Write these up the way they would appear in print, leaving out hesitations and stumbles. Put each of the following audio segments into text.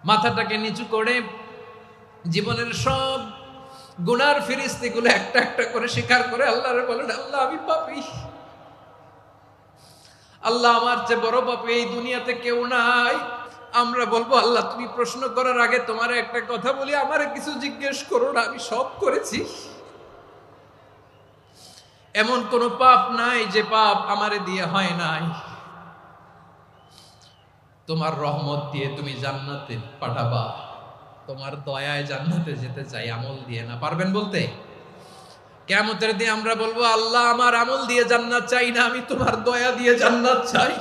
মাথাটাকে নিচু করে জীবনের সব গুনার ফিরিস্তিগুলো একটা একটা করে স্বীকার করে আল্লাহরে বলেন, আল্লাহ আমি পাপী, আল্লাহ আমার চেয়ে বড় পাপী এই দুনিয়াতে কেউ নাই। আমরা বলবো, আল্লাহ তুমি প্রশ্ন করার আগে তোমার একটা কথা বলি, আমারে কিছু জিজ্ঞেস করো না, আমি সব করেছি। এমন কোন পাপ নাই যে পাপ আমারে দিয়ে হয় নাই। তোমার রহমত দিয়ে তুমি জান্নাতে পাঠাবা, তোমার দয়ায় জান্নাতে যেতে চাই, আমল দিয়ে না। পারবেন বলতে? কিয়ামতের দিন আমরা বলবো, আল্লাহ আমার আমল দিয়ে জান্নাত চাই না, আমি তোমার দয়া দিয়ে জান্নাত চাই।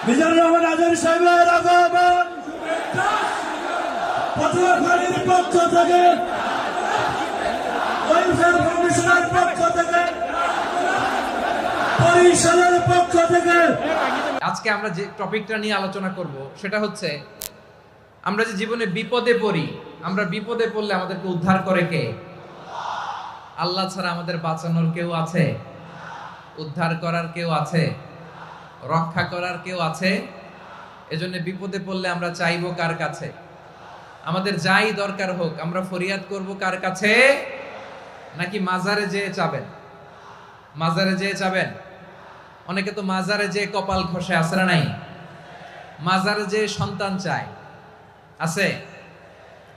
মিজানুর রহমান আজহারী সাহেবের আগমন, পটুয়াখালীর পক্ষ থেকে, ওয়েলফেয়ার কমিশনের পক্ষ থেকে, পরিষদের পক্ষ থেকে। আজকে আমরা যে টপিকটা নিয়ে আলোচনা করব সেটা হচ্ছে, আমরা যে জীবনে বিপদে পড়ি, আমরা বিপদে পড়লে আমাদেরকে উদ্ধার করে কে? আল্লাহ ছাড়া আমাদের বাঁচানোর কেউ আছে? উদ্ধার করার কেউ আছে? রক্ষা করার কেউ আছে? এজন্য বিপদে পড়লে আমরা চাইবো কার কাছে? আমাদের যাই দরকার হোক আমরা ফরিয়াদ করব কার কাছে? নাকি মাজারে যেয়ে চাবেন? মাজারে যেয়ে চাবেন? অনেকে তো মাজারে যেয়ে কপাল ঘষে, আসে না নাই? মাজারে যেয়ে সন্তান চায়, আছে?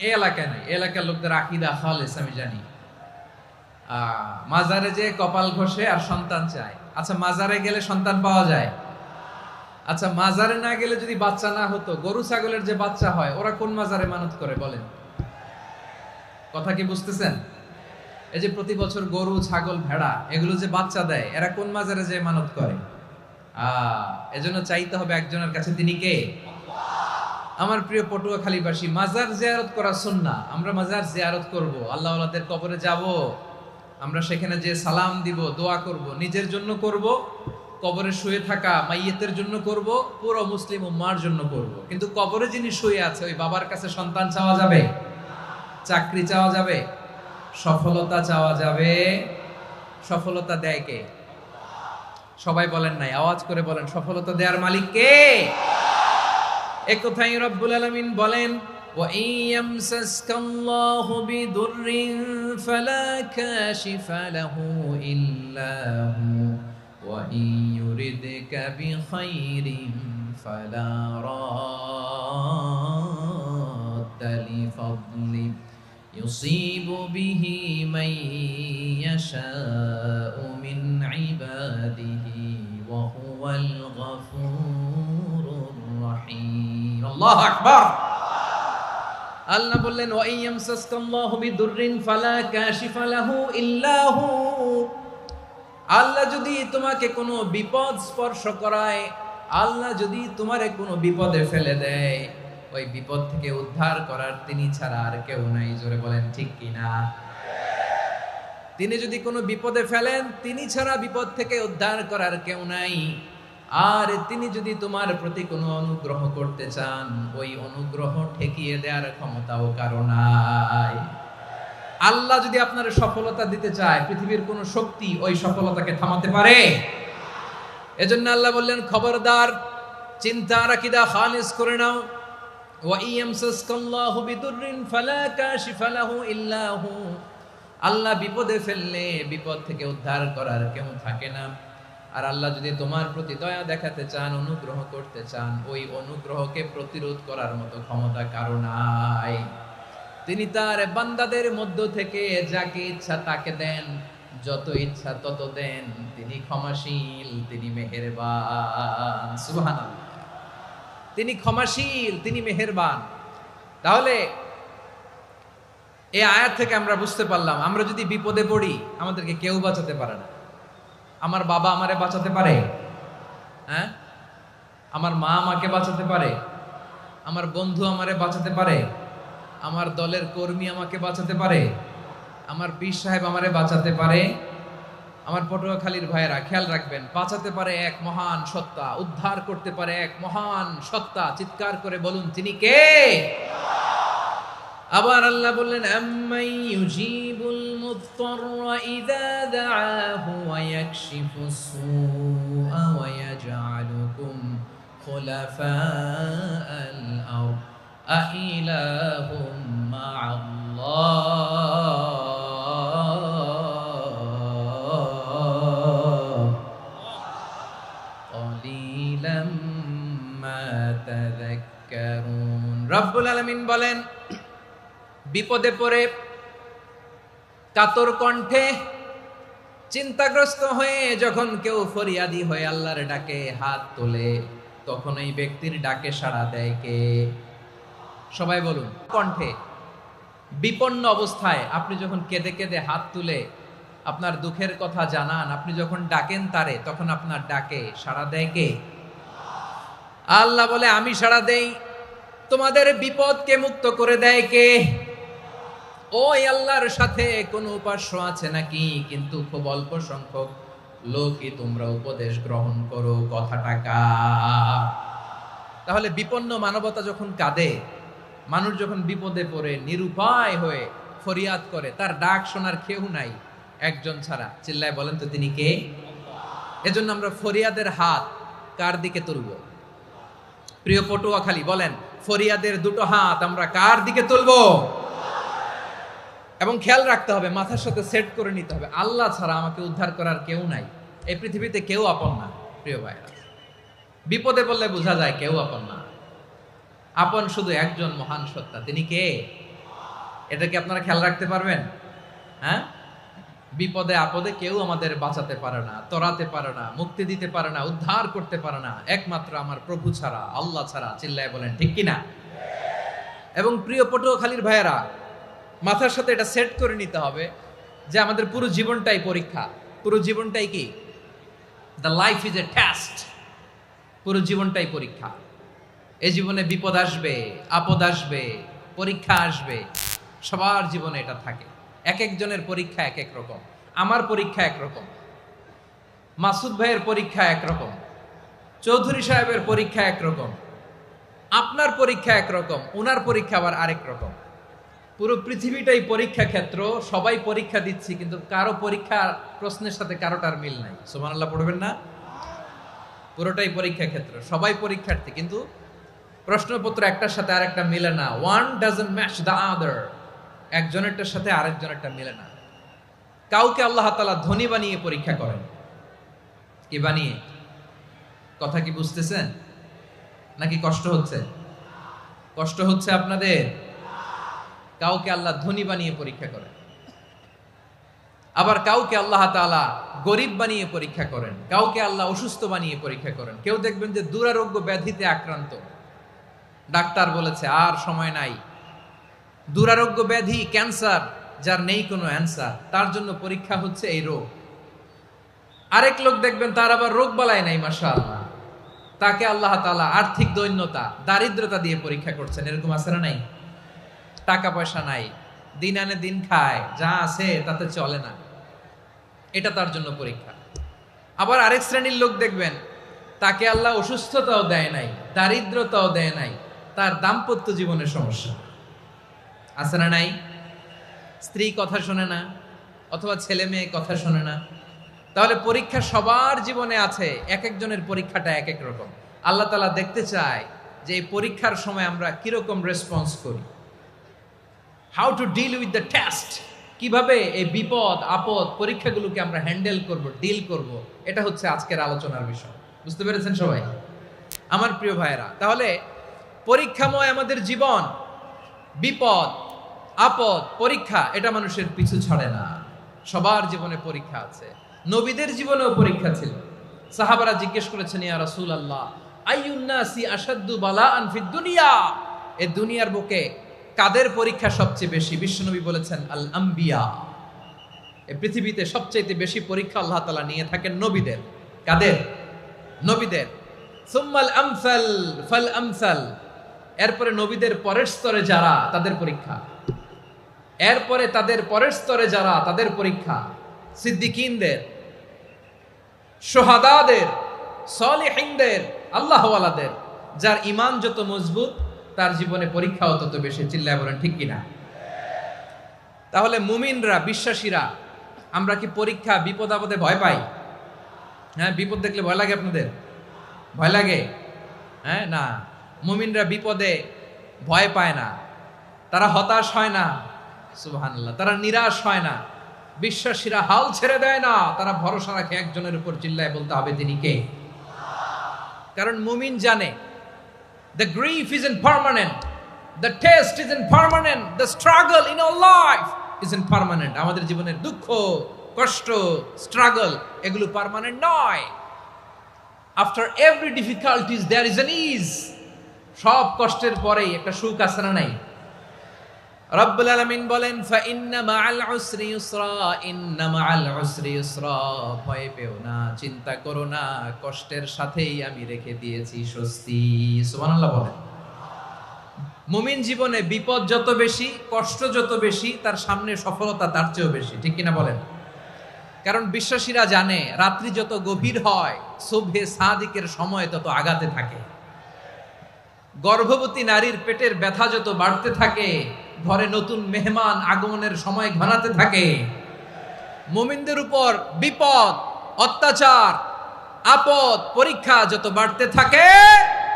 এই এলাকায় নাই, এই এলাকার লোকদের আকীদা খালেস আমি জানি। মাজারে যে কপাল ঘষে আর সন্তান চায়। আচ্ছা, মাজারে গেলে সন্তান পাওয়া যায়? আচ্ছা, মাজারে না গেলে যদি বাচ্চা না হতো, গরু ছাগলের যে বাচ্চা হয় ওরা কোন মাজারে মানত করে বলেন? কথা কি বুঝতেছেন? এই যে প্রতি বছর গরু ছাগল ভেড়া এগুলো যে বাচ্চা দেয়, এরা কোন মাজারে যে মানত করে? এজন্য চাইতে হবে একজনের কাছে, তিনি কে? আমার প্রিয় পটুয়াখালীবাসী, মাজার জিয়ারত করা সুন্নাহ। আমরা মাজার জিয়ারত করব, আল্লাহ ওয়ালাদের কবরে যাব, আমরা সেখানে যে সালাম দিব, দোয়া করব, নিজের জন্য করব, কবরে শুয়ে থাকা মাইয়েতের জন্য করব, পুরো মুসলিম উম্মার জন্য করব। কিন্তু কবরে যিনি শুয়ে আছে ওই বাবার কাছে সন্তান চাওয়া যাবে? চাকরি চাওয়া যাবে? সফলতা চাওয়া যাবে? সফলতা দেয় কে? সবাই বলেন নাই, আওয়াজ করে বলেন, সফলতা দেওয়ার মালিক কে? এক কথাই রব্বুল আলামিন বলেন, ওয়া ইয়ামসাসকাল্লাহু বিদুররিন ফালা কাশিফা লাহু ইল্লা হু ওয়া ইয়ুরিদকা বিখাইরিন ফালা রাদ্দা লিফাদলি ইউসিবু বিহি মান ইয়াশাউ মিন ইবাদিহি ওয়া হুয়াল গফুরুর রহিম। আল্লাহু আকবার। আল্লাহ বললেন, ওয়া ইয়ামসাসকাল্লাহু বিদুররিন ফালা কাশিফা লাহু ইল্লা হু। আল্লাহ যদি তোমাকে কোনো বিপদ স্পর্শ করায়, আল্লাহ যদি তোমারে কোনো বিপদে ফেলে দেয়, ওই বিপদ থেকে উদ্ধার করার তিনি ছাড়া আর কেউ নাই। জোরে বলেন ঠিক কিনা? তিনি যদি কোনো বিপদে ফেলেন, তিনি ছাড়া বিপদ থেকে উদ্ধার করার কেউ নাই। আর তিনি যদি তোমার প্রতি কোনো অনুগ্রহ করতে চান, ওই অনুগ্রহ ঠেকিয়ে দেওয়ার ক্ষমতাও কারো নাই। আল্লাহ যদি আপনার সফলতা দিতে চায়, পৃথিবীর কোন শক্তি ওই সফলতাকে থামাতে পারে? এজন্য আল্লাহ বললেন, খবরদার, চিন্তা আর আকীদা খালিস করে নাও। ওয়া ইয়ামসাসকাল্লাহু বিদুররিন ফালা কাশিফা লাহু ইল্লা হু। আল্লাহ বিপদে ফেললে বিপদ থেকে উদ্ধার করার কেউ থাকে না। আর আল্লাহ যদি তোমার প্রতি দয়া দেখাতে চান, অনুগ্রহ করতে চান, ওই অনুগ্রহকে প্রতিরোধ করার মতো ক্ষমতা কারো নাই। তিনি তার বান্দাদের মধ্য থেকে যাকে ইচ্ছা তাকে দেন, যত ইচ্ছা তত দেন। তিনি ক্ষমাশীল, তিনি মেহেরবান। সুবহানাল্লাহ। তিনি ক্ষমাশীল, তিনি মেহেরবান। তাহলে এই আয়াত থেকে আমরা বুঝতে পারলাম, আমরা যদি বিপদে পড়ি আমাদেরকে কেউ বাঁচাতে পারে না। আমার বাবা আমারে বাঁচাতে পারে? হ্যাঁ? আমার মা আমাকে বাঁচাতে পারে? আমার বন্ধু আমারে বাঁচাতে পারে? আমার দলের কর্মী আমাকে বাঁচাতে পারে? আমার পীর সাহেব আমারে বাঁচাতে পারে? আমার পটুয়াখালীর ভাইয়েরা খেয়াল রাখবেন, বাঁচাতে পারে এক মহান সত্তা, উদ্ধার করতে পারে এক মহান সত্তা। চিৎকার করে বলুন, তিনি কে? আবার আল্লাহ বললেন, আম্মাই ইউজিবুল মুত্তাররা ইযা দাআহু ওয়া ইয়াকশিফুস সুআ ওয়া ইয়াজআলুকুম খুলাফাআল আরদ আইলাহুম মা'আল্লাহ ক্বালিলাম মা তাযাক্কারুন। রব্বুল আলামিন বলেন, বিপদে পড়ে কাতর কণ্ঠে চিন্তাগ্রস্ত হয়ে যখন কেউ ফরিয়াদি হয়ে আল্লাহর ডাকে হাত তোলে, তখন এই ব্যক্তির ডাকে সাড়া দেয় কে? সবাই বলুন। কণ্ঠে বিপন্ন অবস্থায় আপনি যখন কেঁদে কেঁদে হাত তুলে আপনার দুঃখের কথা জানান, আপনি যখন ডাকেন তারে, তখন আপনার ডাকে সাড়া দেয় কে? আল্লাহ বলে, আমি সাড়া দেই। তোমাদের বিপদকে মুক্ত করে দেয় কে? ওই আল্লাহর সাথে কোনো উপাস্য আছে নাকি? কিন্তু খুব অল্প সংখ্যক লোকই তোমরা উপদেশ গ্রহণ করো। কথাটা কার? তাহলে বিপন্ন মানবতা যখন কাঁদে, মানুষ যখন বিপদে পড়ে নিরুপায় হয়ে ফরিয়াদ করে, তার ডাক শোনার কেউ নাই একজন ছাড়া। চিল্লায় বলেন তো, তিনি কে? এজন্য আমরা ফরিয়াদের হাত কার দিকে তুলব? প্রিয় পটুয়াখালী বলেন, ফরিয়াদের দুটো হাত আমরা কার দিকে তুলব? এবং খেয়াল রাখতে হবে, মাথার সাথে সেট করে নিতে হবে, আল্লাহ ছাড়া আমাকে উদ্ধার করার কেউ নাই। এই পৃথিবীতে কেউ আপন না। প্রিয় ভাইরা, বিপদে বললে বোঝা যায় কেউ আপন না। আপন শুধু একজন মহান সত্তা, তিনি কে? এটা কি আপনারা খেয়াল রাখতে পারবেন? হ্যাঁ, বিপদে আপদে কেউ আমাদের বাঁচাতে পারে না, তরাতে পারে না, মুক্তি দিতে পারে না, উদ্ধার করতে পারে না, একমাত্র আমার প্রভু ছাড়া, আল্লাহ ছাড়া। চিল্লায় বলেন ঠিক কিনা? এবং প্রিয় পটুয়াখালীর ভাইয়েরা, মাথার সাথে এটা সেট করে নিতে হবে যে আমাদের পুরো জীবনটাই পরীক্ষা। পুরো জীবনটাই কি? The life is a test. পুরো জীবনটাই পরীক্ষা। এই জীবনে বিপদ আসবে, আপদ আসবে, পরীক্ষা আসবে, সবার জীবনে এটা থাকে। এক একজনের পরীক্ষা এক এক রকম। আমার পরীক্ষা একরকম, মাসুদ ভাইয়ের পরীক্ষা একরকম, চৌধুরী সাহেবের পরীক্ষা একরকম, আপনার পরীক্ষা একরকম, ওনার পরীক্ষা আবার আরেক রকম। পুরো পৃথিবীটাই পরীক্ষা ক্ষেত্র, সবাই পরীক্ষা দিচ্ছি, কিন্তু কারো পরীক্ষা প্রশ্নের সাথে কারোটার মিল নাই। সুবহানাল্লাহ পড়বেন না? পুরোটাই পরীক্ষা ক্ষেত্র, সবাই পরীক্ষার্থী, কিন্তু প্রশ্নপত্র একটার সাথে আরেকটা মিলে না। One doesn't match the other. একজনেরটার সাথে আরেকজনেরটা মিলে না। কাউকে আল্লাহ তাআলা ধনী বানিয়ে পরীক্ষা করেন। কি বানিয়ে? কথা কি বুঝতেছেন নাকি কষ্ট হচ্ছে? কষ্ট হচ্ছে আপনাদের? কাউকে আল্লাহ ধনী বানিয়ে পরীক্ষা করেন, আবার কাউকে আল্লাহ তাআলা গরিব বানিয়ে পরীক্ষা করেন, কাউকে আল্লাহ অসুস্থ বানিয়ে পরীক্ষা করেন। কেউ দেখবেন যে দুরারোগ্য ব্যাধিতে আক্রান্ত, ডাক্তার বলেছে আর সময় নাই, দুরারোগ্য ব্যাধি, ক্যান্সার, যার নেই কোনো অ্যান্সার, তার জন্য পরীক্ষা হচ্ছে এই রোগ। আরেক লোক দেখবেন তার আবার রোগ বালাই নাই, মাশাআল্লাহ, তাকে আল্লাহ তাআলা আর্থিক দৈন্যতা, দারিদ্রতা দিয়ে পরীক্ষা করছেন। এরকম আছে না নাই? টাকা পয়সা নাই, দিন আনে দিন খায়, যা আছে তাতে চলে না, এটা তার জন্য পরীক্ষা। আবার আরেক শ্রেণীর লোক দেখবেন তাকে আল্লাহ অসুস্থতাও দেয় নাই, দারিদ্রতাও দেয় নাই, তার দাম্পত্য জীবনের সমস্যা আছে না নাই? স্ত্রী কথা শোনে না, অথবা ছেলে মেয়ে কথা শোনে না। তাহলে পরীক্ষা সবার জীবনে আছে, এক একজনের পরীক্ষাটা এক এক রকম। আল্লাহ তাআলা দেখতে চায় যে এই পরীক্ষার সময় আমরা কিরকম রেসপন্স করি, how to deal with the test, কিভাবে এই বিপদ আপদ পরীক্ষাগুলোকে আমরা হ্যান্ডেল করব, ডিল করব। এটা হচ্ছে আজকের আলোচনার বিষয়। বুঝতে পেরেছেন সবাই আমার প্রিয় ভাইয়েরা? তাহলে পরীক্ষাময় আমাদের জীবন, বিপদ আপদ পরীক্ষা, এটা মানুষের পিছু ছাড়ে না। সবার জীবনে পরীক্ষা আছে। নবীদের জীবনেও পরীক্ষা ছিল। সাহাবারা জিজ্ঞেস করেছেন, ইয়া রাসূলুল্লাহ, আইয়ুন নাসি আশাদ্দু বালাআন ফিদ দুনিয়া, এই দুনিয়ার বুকে কাদের পরীক্ষা সবচেয়ে বেশি? বিশ্বনবী বলেছেন, আল আম্বিয়া। এই পৃথিবীতে সবচেয়ে বেশি পরীক্ষা আল্লাহ তাআলা নিয়ে থাকেন নবীদের। কাদের? নবীদের। সুম্মাল আমসাল ফাল আমসাল, এরপরে নবীদের পরের স্তরে যারা, তাদের পরীক্ষা। এরপরে তাদের পরের স্তরে যারা, তাদের পরীক্ষা। সিদ্দিকিনদের, শুহাদাদের, সালিহিনদের, আল্লাহওয়ালাদের। যার ঈমান যত মজবুত, তার জীবনে পরীক্ষাও তত বেশি। চিল্লায় বলেন ঠিক কিনা? তাহলে মুমিনরা, বিশ্বাসীরা, আমরা কি পরীক্ষা বিপদ আপদে ভয় পাই? হ্যাঁ, বিপদ দেখলে ভয় লাগে আপনাদের? ভয় লাগে? হ্যাঁ, না, মুমিনরা বিপদে ভয় পায় না, তারা হতাশ হয় না, সুবহানাল্লাহ, তারা নিরাশ হয় না। বিশ্বাসীরা হাল ছেড়ে দেয় না, তারা ভরসা রাখে একজনের উপর। চিল্লায় বলতে হবে তিনি কে? কারণ মুমিন জানে the grief isn't permanent, the test isn't permanent, the struggle in our life isn't permanent. আমাদের জীবনের দুঃখ, কষ্ট, স্ট্রাগল, এগুলো পার্মানেন্ট নয়। after every difficulties there is an ease. সব কষ্টের পরেই একটা সুখ আছে না নাই? রব্বুল আলামিন বলেন, ফা ইন্না মাআল উসরি ইউসরা, ইন্না মাআল উসরি ইউসরা, ভয় পেও না, চিন্তা করো না, কষ্টের সাথেই আমি রেখে দিয়েছি স্বস্তি। সুবহানাল্লাহ বলেন। মুমিন জীবনে বিপদ যত বেশি, কষ্ট যত বেশি, তার সামনে সফলতা তার চেয়েও বেশি। ঠিক কিনা বলেন? কারণ বিশ্বাসীরা জানে রাত্রি যত গভীর হয়, সুবহে সাদিকের সময় তত আগাতে থাকে। গর্ভবতী নারীর পেটের ব্যথা যত বাড়তে থাকে, ঘরে নতুন মেহমান আগমনের সময় ঘনাতে থাকে। মুমিনদের উপর বিপদ, অত্যাচার, আপদ, পরীক্ষা যত বাড়তে থাকে,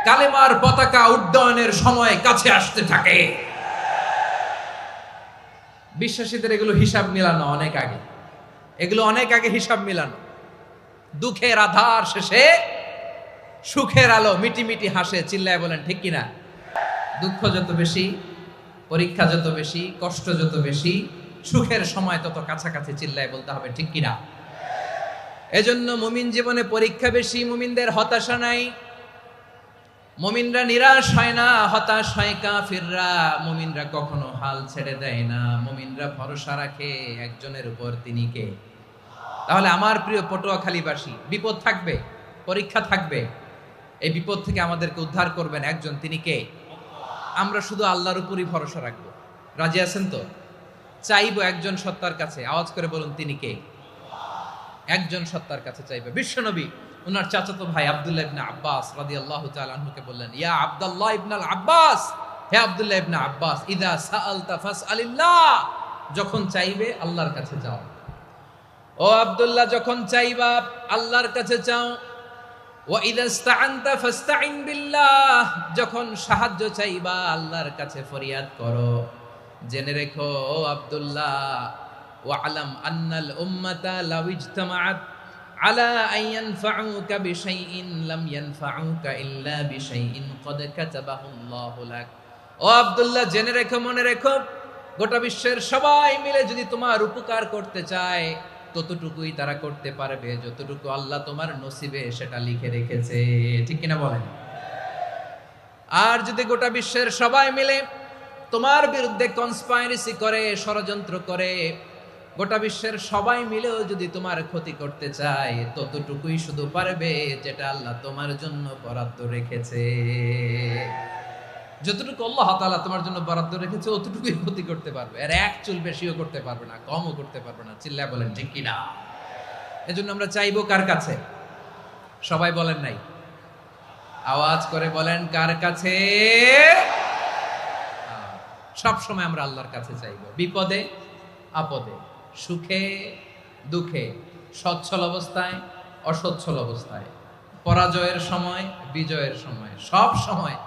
কালেমার পতাকা উড্ডয়নের সময় কাছে আসতে থাকে। বিশ্বাসীদের এগুলো হিসাব মিলানো অনেক আগে, এগুলো অনেক আগে হিসাব মিলানো। দুঃখের আধার শেষে সুখের আলো মিটি মিটি হাসে। চিল্লায় বলেন ঠিক কিনা? দুঃখ যত বেশি, পরীক্ষা যত বেশি, কষ্ট যত বেশি, সুখের সময় তত কাছাকাছি চিল্লায় বলতে হবে, ঠিক কিনা? এজন্য মুমিন জীবনে পরীক্ষা বেশি, মুমিনদের হতাশা নাই। মুমিনরা নিরাশ হয় না, হতাশ হয় কাফিররা। মুমিনরা কখনো হাল ছেড়ে দেয় না, মুমিনরা ভরসা রাখে একজনের উপর, তিনি কে? তাহলে আমার প্রিয় পটুয়াখালীবাসী, বিপদ থাকবে, পরীক্ষা থাকবে, এই বিপদ থেকে আমাদেরকে উদ্ধার করবেন একজন, তিনি কে? আমরা শুধু আল্লাহর উপরই ভরসা রাখবো। রাজি আছেন তো? চাইবো একজন সত্তার কাছে, আওয়াজ করে বলুন, তিনি কে? একজন সত্তার কাছে চাইবে। বিশ্বনবী ওনার চাচাতো ভাই আব্দুল্লাহ ইবনে আব্বাস রাদিয়াল্লাহু তাআলা আনহুকে বললেন, ইয়া আব্দুল্লাহ ইবনে আব্বাস, হে আব্দুল্লাহ ইবনে আব্বাস, ইযা সাআলতা ফাসআলিল্লাহ, যখন চাইবে আল্লাহর কাছে যাও। ও আব্দুল্লাহ, যখন চাইবা আল্লাহর কাছে চাও। ওয়া ইযা ইসতাআনতা ফাসতাইন বিল্লাহ, যখন সাহায্য চাইবা আল্লাহর কাছে ফরিয়াদ করো। জেনে রেখো ও আব্দুল্লাহ, ওয়া'লাম আন্নাল উম্মাতা লাউ ইজতামাআত আলা আন ইয়ানফাউকা বিশাইইন লাম ইয়ানফাউকা ইল্লা বিশাইইন ক্বাদ কাতাবাহু আল্লাহু লাক। ও আব্দুল্লাহ, জেনে রেখো, মনে রেখো, গোটা বিশ্বের সবাই মিলে যদি তোমার উপকার করতে চায় ততটুকুই তারা করতে পারবে যতটুকু আল্লাহ তোমার নসিবে সেটা লিখে রেখেছে, ঠিক কিনা বলেন? আর যদি গোটা বিশ্বের সবাই মিলে তোমার বিরুদ্ধে কনস্পাইরেসি করে, ষড়যন্ত্র করে, গোটা বিশ্বের সবাই মিলেও যদি তোমার ক্ষতি করতে চায় ততটুকুই শুধু পারবে যেটা আল্লাহ তোমার জন্য বরাদ্দ রেখেছে। যতটুকু আল্লাহ তাআলা তোমার জন্য বরাদ্দ রেখেছে অতটুকুই ক্ষতি করতে পারবে, আর এক চুল বেশিও করতে পারবে না, কমও করতে পারবে না। চিল্লায় বলেন, ঠিক কিনা? এজন্য আমরা চাইবো কার কাছে? সবাই বলেন নাই, আওয়াজ করে বলেন, কার কাছে? সব সময় আমরা আল্লাহর কাছে চাইবো, বিপদে আপদে, সুখে দুঃখে, সচ্ছল অবস্থায় অসচ্ছল অবস্থায়, পরাজয়ের সময় বিজয়ের সময়, সব সময়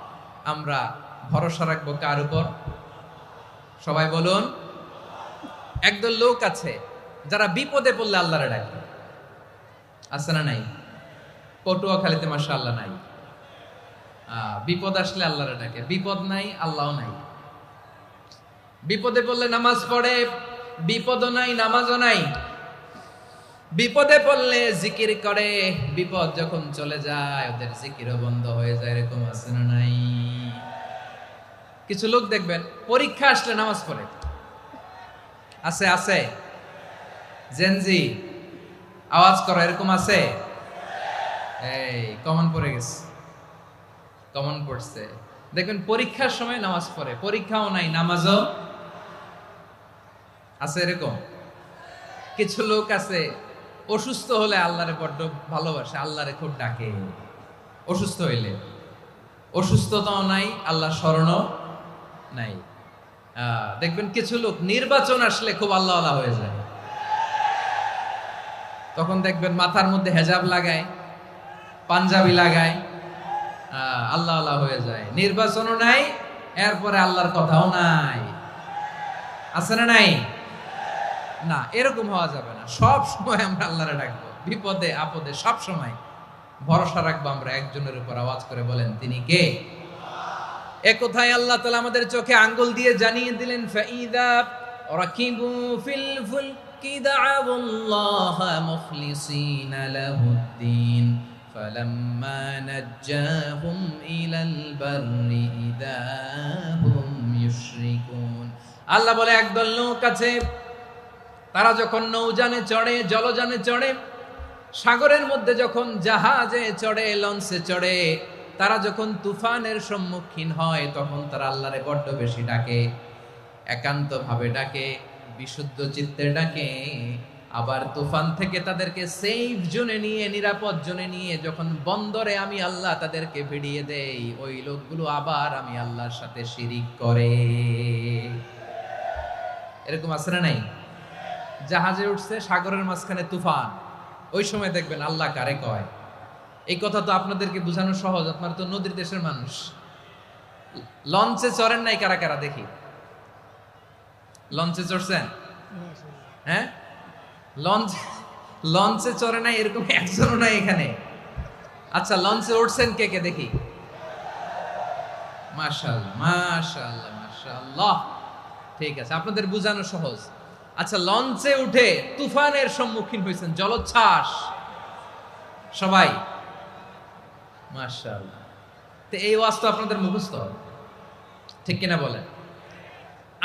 আমরা ভরসা রাখবো কার উপর? সবাই বলুন। একদল লোক আছে যারা বিপদে পড়লে আল্লাহরে ডাকে, আছে না নাই? পটুয়াখালীতে মাশাআল্লাহ নাই। বিপদ আসলে আল্লাহরে ডাকে, বিপদ নাই আল্লাহও নাই। বিপদে পড়লে নামাজ পড়ে, বিপদও নাই নামাজও নাই। বিপদে পড়লে জিকির করে, বিপদ যখন চলে যায় ওদের জিকিরও বন্ধ হয়ে যায়। এরকম আছে না নাই? কিছু লোক দেখবেন পরীক্ষা আসলে নামাজ পড়ে, আছে আছে? জেনজি আওয়াজ করো, এরকম আছে? এই কমন পড়ে গেছে, কমন পড়ছে। দেখবেন পরীক্ষার সময় নামাজ পড়ে, পরীক্ষাও নাই নামাজও আছে। এরকম কিছু লোক আছে অসুস্থ হলে আল্লাহরে বড্ড ভালোবাসে, আল্লাহরে খুব ডাকে। অসুস্থ হইলে অসুস্থতাও নাই, আল্লাহ স্মরণও নাই। দেখবেন কিছু লোক নির্বাচন আসলে খুব আল্লাহ আল্লাহ হয়ে যায়, তখন দেখবেন মাথার মধ্যে হেজাব লাগায়, পাঞ্জাবি লাগায়, আল্লাহ আল্লাহ হয়ে যায়। নির্বাচনও নাই, এরপরে আল্লাহর কথাও নাই। আছে না নাই? না, এরকম হওয়া যাবে না। সব সময় আমরা আল্লাহরে ডাকবো, বিপদে আপদে সব সময় ভরসা রাখবো আমরা একজনের উপর। আওয়াজ করে বলেন, তিনি কে? এ কথাই আল্লাহ তাআলা আমাদের চোখে আঙ্গুল দিয়ে জানিয়ে দিলেন, ফাইদা রাকিবু ফিল ফুলকি দা'আউল্লাহা মুখলিসিনা লাহুদ্দিন ফালাম্মা নাজ্জাহুম ইলাল বাররি ইযা হুম ইউশরিকুন। আল্লাহ বলে, একদল লোক আছে, তারা যখন নৌযানে চড়ে, জলযানে চড়ে, সাগরের মধ্যে যখন জাহাজে চড়ে, লঞ্চে চড়ে, তারা যখন তুফানের সম্মুখীন হয় তখন তারা আল্লাহরে বড্ড বেশি ডাকে, একান্ত ভাবে ডাকে, বিশুদ্ধ চিত্তে ডাকে। আবার তুফান থেকে তাদেরকে সেফ জোনে নিয়ে, নিরাপদ জোনে নিয়ে যখন বন্দরে আমি আল্লাহ তাদেরকে ভিড়িয়ে দেই, ওই লোকগুলো আবার আমি আল্লাহর সাথে শিরিক করে। এরকম আছে না নাই? জাহাজে উঠছে, সাগরের মাঝখানে তুফান, ওই সময় দেখবেন আল্লাহ কারে কয়। এই কথা তো আপনাদেরকে বোঝানো সহজ, আপনারা তো নদীর দেশের মানুষ। লঞ্চে চড়েন নাই কারা কারা? দেখি, লঞ্চে চড়ছেন? হ্যাঁ, লঞ্চে চড়ে নাই এরকম একজনও নাই এখানে। আচ্ছা, লঞ্চে উঠছেন কে কে? দেখি, মাশাআল্লাহ মাশাআল্লাহ মাশাআল্লাহ। ঠিক আছে, আপনাদের বোঝানো সহজ। আচ্ছা, লঞ্চে উঠে তুফানের সম্মুখীন হয়েছেন, জলোচ্ছ্বাস সবাই, মাশাআল্লাহ। তো এই ওয়াজ তো আপনাদের মুখস্থ, ঠিক কিনা বলেন?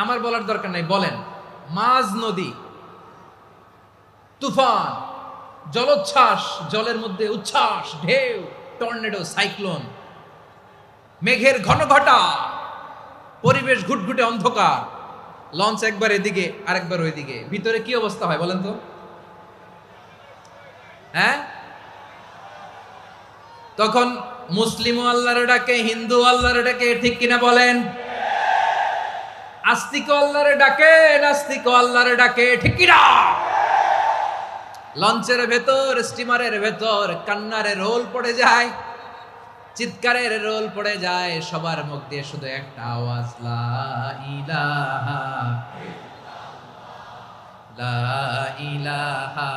আমার বলার দরকার নাই, বলেন। মাঝ নদী, তুফান, জলোচ্ছ্বাস, জলের মধ্যে উচ্ছ্বাস, ঢেউ, টর্নেডো, সাইক্লোন, মেঘের ঘনঘটা, পরিবেশ ঘুটঘুটে অন্ধকার, লঞ্চ একবার এদিকে আরেকবার ওইদিকে, ভিতরে কি অবস্থা হয় বলেন তো? হ্যাঁ, তখন মুসলিম আল্লাহর ডাকে, হিন্দু আল্লাহর ডাকে, ঠিক কিনা বলেন? আস্তিক আল্লাহর ডাকে, নাস্তিক আল্লাহর ডাকে, ঠিক কিনা? লঞ্চের ভেতর, স্টিমারের ভেতর কান্নারের রোল পড়ে যায়, চিৎকারের রোল পড়ে যায়, সবার মুখ দিয়ে শুধু একটা আওয়াজ, লা ইলাহা লা ইলাহা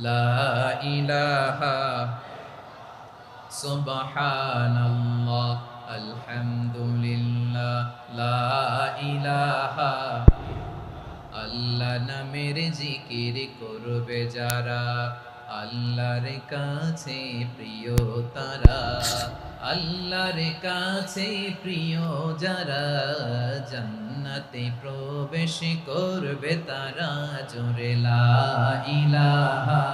লা ইলাহা সুবহানাল্লাহ আলহামদুলিল্লাহ লা ইলাহা। আল্লাহ নামের জিকির করবে যারা, আল্লাহর কাছে প্রিয় তারা, আল্লাহর কাছে প্রিয় যারা, জান্নাতে প্রবেশ করবে তারা, জোরে লা ইলাহা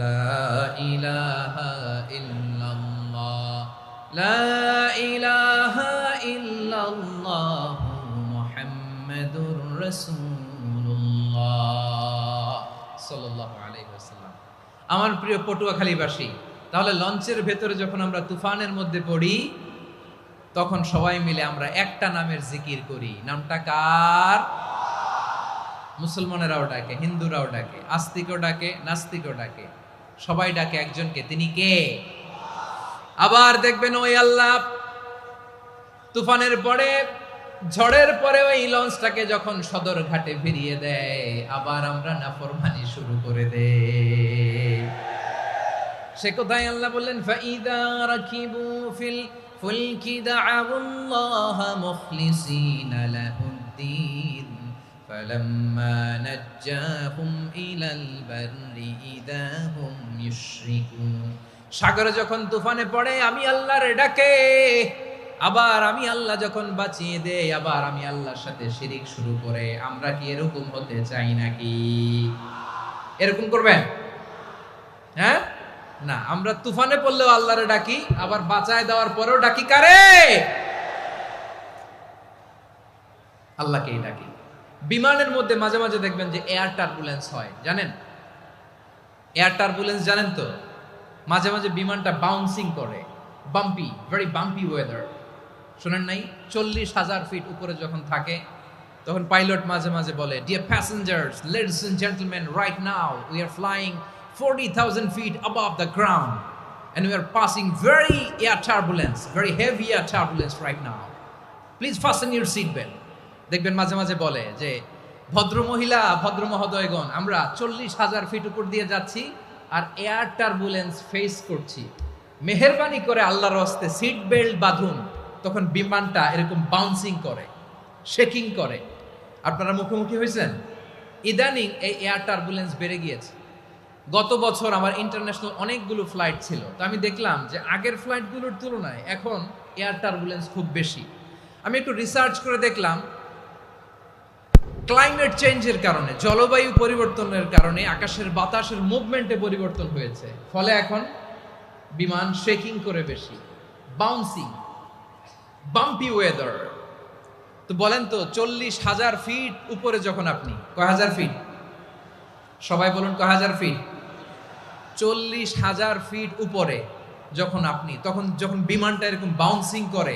লা ইলাহা ইল্লাল্লাহ লা ইলাহা ইল্লাল্লাহ মুহাম্মাদুর রাসূলুল্লাহ সাল্লাল্লাহু আলাইহি ওয়াসাল্লাম। আমার প্রিয় পটুয়াখালীবাসী, তাহলে লঞ্চের ভেতরে যখন আমরা তুফানের মধ্যে পড়ি, তখন সবাই মিলে আমরা একটা নামের জিকির করি। নামটা কার? মুসলমানেরাও ডাকে, হিন্দুরাও ডাকে, আস্তিকও ডাকে, নাস্তিকও ডাকে, সবাই ডাকে একজনকে, তিনি কে? আবার দেখবেন ওই আল্লাহ তুফানের পরে, ঝড়ের পরে ওই লঞ্চটাকে যখন সদর ঘাটে ফিরিয়ে দেয়, আবার আমরা নাফরমানি শুরু করে দেই। সে কোথায় আল্লাহ বললেন, ফাইদা রাকিবু ফিল ফুলকি দা'আউল্লাহ মুখলিসিনা লাহুদ্দিন ফালাম্মা নাজ্জাহুম ইলাল বাররি ইযা হুম ইউশরিকুন। সাগরে যখন তুফানে পড়ে আমি আল্লাহর ডাকে, আবার আমি আল্লাহ যখন বাঁচিয়ে দেই, আবার আমি আল্লাহর সাথে শিরিক শুরু করে, আমরা কি এরকম হতে চাই নাকি? এরকম করবেন? হ্যাঁ না, আমরা তুফানে পড়লেও আল্লাহরে ডাকি, আবার বাঁচায় দেওয়ার পরেও ডাকি কারে? আল্লাহকেই ডাকি। বিমানের মধ্যে মাঝে মাঝে দেখবেন যে এয়ার টার্বুলেন্স হয়, জানেন? এয়ার টার্বুলেন্স জানেন তো? মাঝে মাঝে বিমানটা বাউন্সিং করে, বাম্পি, ভেরি বাম্পি ওয়েদার। শোনেন নাই? 40,000 ফিট উপরে যখন থাকে, তখন পাইলট মাঝে মাঝে বলে, dear passengers, ladies and gentleman, right now we are flying 40,000 feet above the ground and we are passing very air turbulence, very heavy air turbulence right now. Please fasten your seat belt. দেখবেন মাঝে মাঝে বলে যে, ভদ্র মহিলা, ভদ্র মহোদয়গণ, আমরা 40,000 ফিট উপর দিয়ে যাচ্ছি আর এয়ার টার্বুলেন্স ফেস করছি, মেহেরবানি করে আল্লাহর হস্তে সিট বেল্ট বাঁধুন। তখন বিমানটা এরকম বাউন্সিং করে, শেকিং করে। আপনারা মুখোমুখি হয়েছেন? ইদানিং এই এয়ার টার্বুলেন্স বেড়ে গিয়েছে। গত বছর আমার ইন্টারন্যাশনাল অনেকগুলো ফ্লাইট ছিল, তো আমি দেখলাম যে আগের ফ্লাইটগুলোর তুলনায় এখন এয়ার টার্বুলেন্স খুব বেশি। আমি একটু রিসার্চ করে দেখলাম, ক্লাইমেট চেঞ্জের কারণে, জলবায়ু পরিবর্তনের কারণে আকাশের বাতাসের মুভমেন্টে পরিবর্তন হয়েছে, ফলে এখন বিমান শেকিং করে বেশি, বাউন্সিং, বাম্পি ওয়েদার। তো বলেন তো, 40,000 ফিট উপরে যখন আপনি, কয় হাজার ফিট? সবাই বলুন, কয় হাজার ফিট? 40,000 ফিট উপরে যখন আপনি, তখন যখন বিমানটা এরকম বাউন্সিং করে,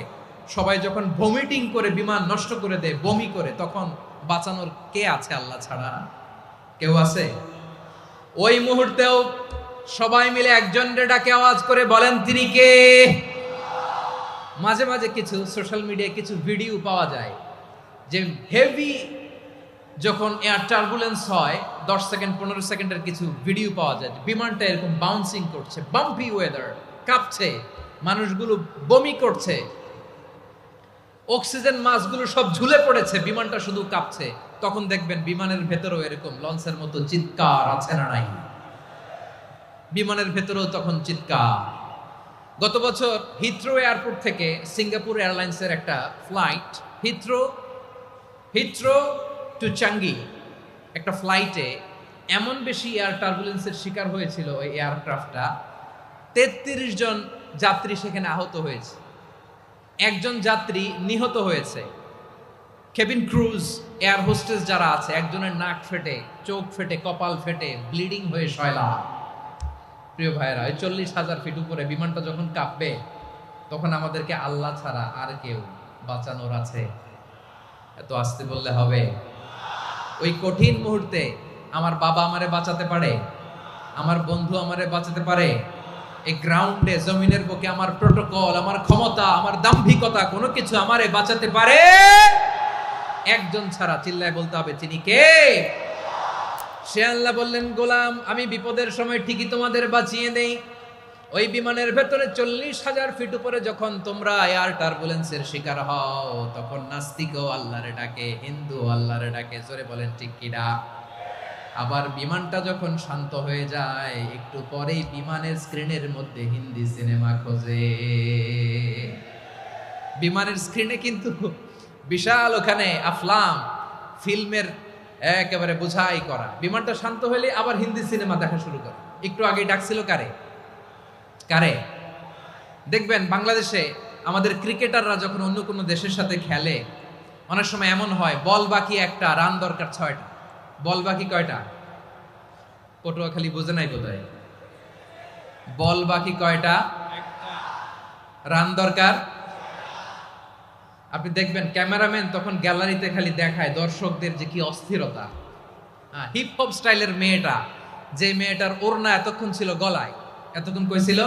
সবাই যখন ভমিটিং করে বিমান নষ্ট করে দেয়, বমি করে, তখন বাঁচানোর কে আছে আল্লাহ ছাড়া? কেউ আছে? ওই মুহূর্তেও সবাই মিলে একজনের ডাকে আওয়াজ করে বলেন, তিনি কে? মাঝে মাঝে কিছু সোশ্যাল মিডিয়ায় কিছু ভিডিও পাওয়া যায় যে হেভি যখন এয়ার টার্বুলেন্স হয়, 10 সেকেন্ড 15 সেকেন্ডের কিছু ভিডিও পাওয়া যায়, বিমানটা এরকম বাউন্সিং করছে, বাম্পি ওয়েদার, কাঁপছে, মানুষগুলো বমি করছে, অক্সিজেন মাস্কগুলো সব ঝুলে পড়েছে, বিমানটা শুধু কাঁপছে। তখন দেখবেন বিমানের ভেতরেও এরকম লঞ্চের মতো চিৎকার আছে না নাই? বিমানের ভেতরেও তখন চিৎকার। গত বছর হিথ্রো এয়ারপোর্ট থেকে সিঙ্গাপুর এয়ারলাইন্সের একটা ফ্লাইট হিথ্রো টু চাঙ্গি একটা ফ্লাইটে এমন বেশি এয়ার টার্বুলেন্সের শিকার হয়েছিল ওই এয়ারক্রাফটটা, 33 জন যাত্রী সেখানে আহত হয়েছে, একজন যাত্রী নিহত হয়েছে। কেবিন ক্রুজ এয়ার হোস্টেস যারা আছে, একজনের নাক ফেটে, চোখ ফেটে, কপাল ফেটে, ব্লিডিং হয়ে শয়লা। প্রিয় ভাইরা, ওই 40,000 ফিট উপরে বিমানটা যখন কাঁপবে, তখন আমাদেরকে আল্লাহ ছাড়া আর কেউ বাঁচানোর আছে? এত আসতে বললে হবে? ওই কঠিন মুহূর্তে আমার বাবা আমারে বাঁচাতে পারে, আমার বন্ধু আমারে বাঁচাতে পারে। এই গ্রাউন্ডে, জমিনের বুকে আমার প্রোটোকল, আমার ক্ষমতা, আমার দাম্ভিকতা কোনো কিছু আমারে বাঁচাতে পারে? একজন ছাড়া। চিল্লায় বলতে হবে, তিনি কে? সে আল্লাহ বললেন, গোলাম আমি বিপদের সময় ঠিকই তোমাদের বাঁচিয়ে দেই। ওই বিমানের ভেতরে 40,000 ফিট উপরে যখন তোমরা এয়ার টার্বুলেন্সের শিকার হও, তখন নাস্তিকও আল্লাহরে ডাকে, হিন্দু আল্লাহরে ডাকে। জোরে বলেন ঠিক কিনা? আবার বিমানটা যখন শান্ত হয়ে যায়, একটু পরেই বিমানের স্ক্রিনের মধ্যে হিন্দি সিনেমা খোঁজে। বিমানের স্ক্রিনে কিন্তু বিশাল ওখানে আফলাম ফিল্মের একেবারে বোঝাই করা। বিমানটা শান্ত হলে আবার হিন্দি সিনেমা দেখা শুরু করে। একটু আগে ডাকছিল কারে? দেখবেন বাংলাদেশে আমাদের ক্রিকেটাররা যখন অন্য কোনো দেশের সাথে খেলে, অনেক সময় এমন হয়, বল বাকি একটা, রান দরকার 6টা। বল বাকি কয়টা? পটুয়াখালী বোঝে নাই বোধহয়। বল বাকি কয়টা? রান দরকার। আপনি দেখবেন ক্যামেরাম্যান তখন গ্যালারিতে খালি দেখায় দর্শকদের যে কি অস্থিরতা। হিপ হপ স্টাইলের মেয়েটা, যে মেয়েটার ওড়না এতক্ষণ ছিল গলায়, এতক্ষণ কইছিল,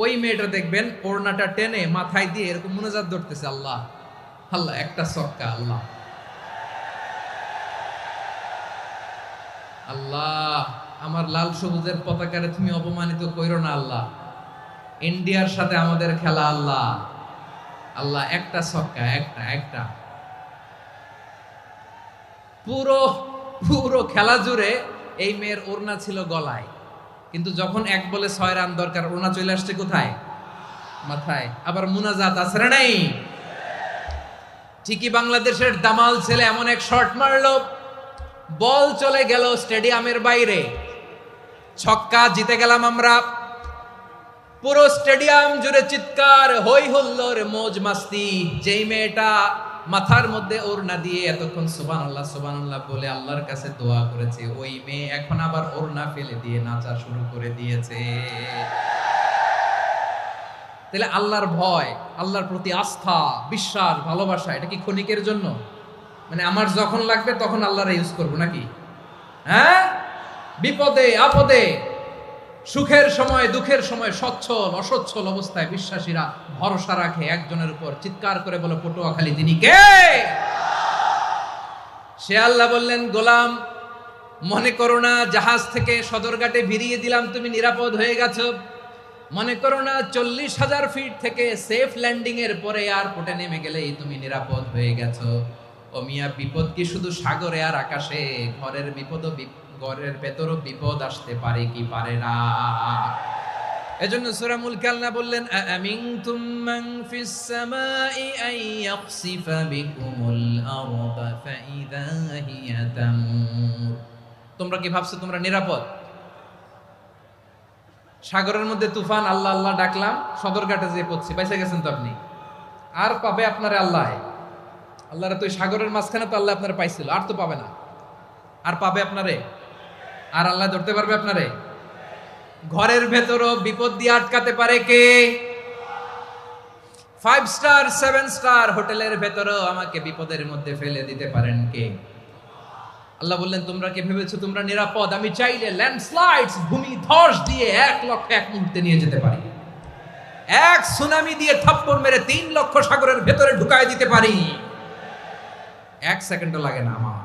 ওই মেয়েটা দেখবেন ওড়নাটা টেনে মাথায় দিয়ে এরকম মুনাজাত ধরতেছে, আল্লাহ আল্লাহ, একটা সক্কা, আল্লাহ আল্লাহ, আমার লাল সবুজের পতাকারে তুমি অপমানিত কইরো না আল্লাহ, ইন্ডিয়ার সাথে আমাদের খেলা, আল্লাহ আল্লাহ, একটা সক্কা, একটা। পুরো খেলা জুড়ে এই মেয়ের ওড়না ছিল গলায়, কিন্তু যখন 1 বলে 6 রান দরকার, ওড়না চলে আসছে কোথায়? মাথায়। আবার মুনাজাত আছে না নাই? ঠিকই বাংলাদেশের দামাল ছেলে এমন এক শট মারলো, বল চলে গেল স্টেডিয়ামের বাইরে, ছক্কা, জিতে গেলাম আমরা। পুরো স্টেডিয়াম জুড়ে চিৎকার, হই হুল্লোড়, মৌজ মাস্তি। যেই মেয়েটা মাথার মধ্যে ওড়না দিয়ে এতক্ষণ সুবহানাল্লাহ সুবহানাল্লাহ বলে আল্লাহর কাছে দোয়া করেছে, ওই মেয়ে এখন আবার ওড়না ফেলে দিয়ে নাচা শুরু করে দিয়েছে। তাহলে আল্লাহর ভয়, আল্লাহর প্রতি আস্থা, বিশ্বাস, ভালোবাসা, এটা কি ক্ষণিকের জন্য? মানে আমার যখন লাগবে তখন আল্লাহরে ইউজ করবো নাকি? হ্যাঁ, বিপদে আপদে, সুখের সময় দুঃখের সময়, সচ্ছল অসচ্ছল অবস্থায় বিশ্বাসীরা ভরসা রাখে একজনের উপর। চিৎকার করে বলো, পটুয়াখালী তিনি কে? সে আল্লাহ বললেন, গোলাম মনে করো না জাহাজ থেকে সদরঘাটে ভিড়িয়ে দিলাম, তুমি নিরাপদ হয়ে গেছো। মনে করো না 40,000 ফিট থেকে সেফ ল্যান্ডিং এর পরে এয়ারপোর্টে নেমে গেলেই তুমি নিরাপদ হয়ে গেছো। ও মিয়া, বিপদ কি শুধু সাগরে আর আকাশে? ঘরের ভেতরও বিপদ আসতে পারে কি পারে না? এজন্য সূরা মুলক আল্লাহ বললেন, আমিনতুম মান ফিস সামাই আন ইয়াখসিফা বিকুমুল আরদা ফাইদা হিয়া তামুর। তোমরা কি ভাবছো তোমরা নিরাপদ? সাগরের মধ্যে তুফান, আল্লাহ আল্লাহ ডাকলাম, সদরঘাটে যেয়ে পড়ছি, বাইসা গেছেন তো আপনি। আর পাবে আপনারে আল্লাহ? আল্লাহরে তো সাগরের মাঝখানে তো আল্লাহ আপনারে পাইছিল, আর তো পাবে না। আর পাবে আপনারে? আর আল্লাহ ধরতে পারবে আপনারে? ঘরের ভেতরও বিপদ দিয়ে আটকাতে পারে কে? 5 স্টার 7 স্টার হোটেলের ভেতরেও আমাকে বিপদের মধ্যে ফেলে দিতে পারেন কে? আল্লাহ বললেন, তোমরা কি ভেবেছো তোমরা নিরাপদ? আমি চাইলে ল্যান্ডস্লাইডস, ভূমি ধস দিয়ে 1 লক্ষ 1 মুহূর্তে নিয়ে যেতে পারি। এক সুনামি দিয়ে থাপ্পড় মেরে 3 লক্ষ সাগরের ভেতরে ঢুকায় দিতে পারি। 1 সেকেন্ডও লাগে না আমার।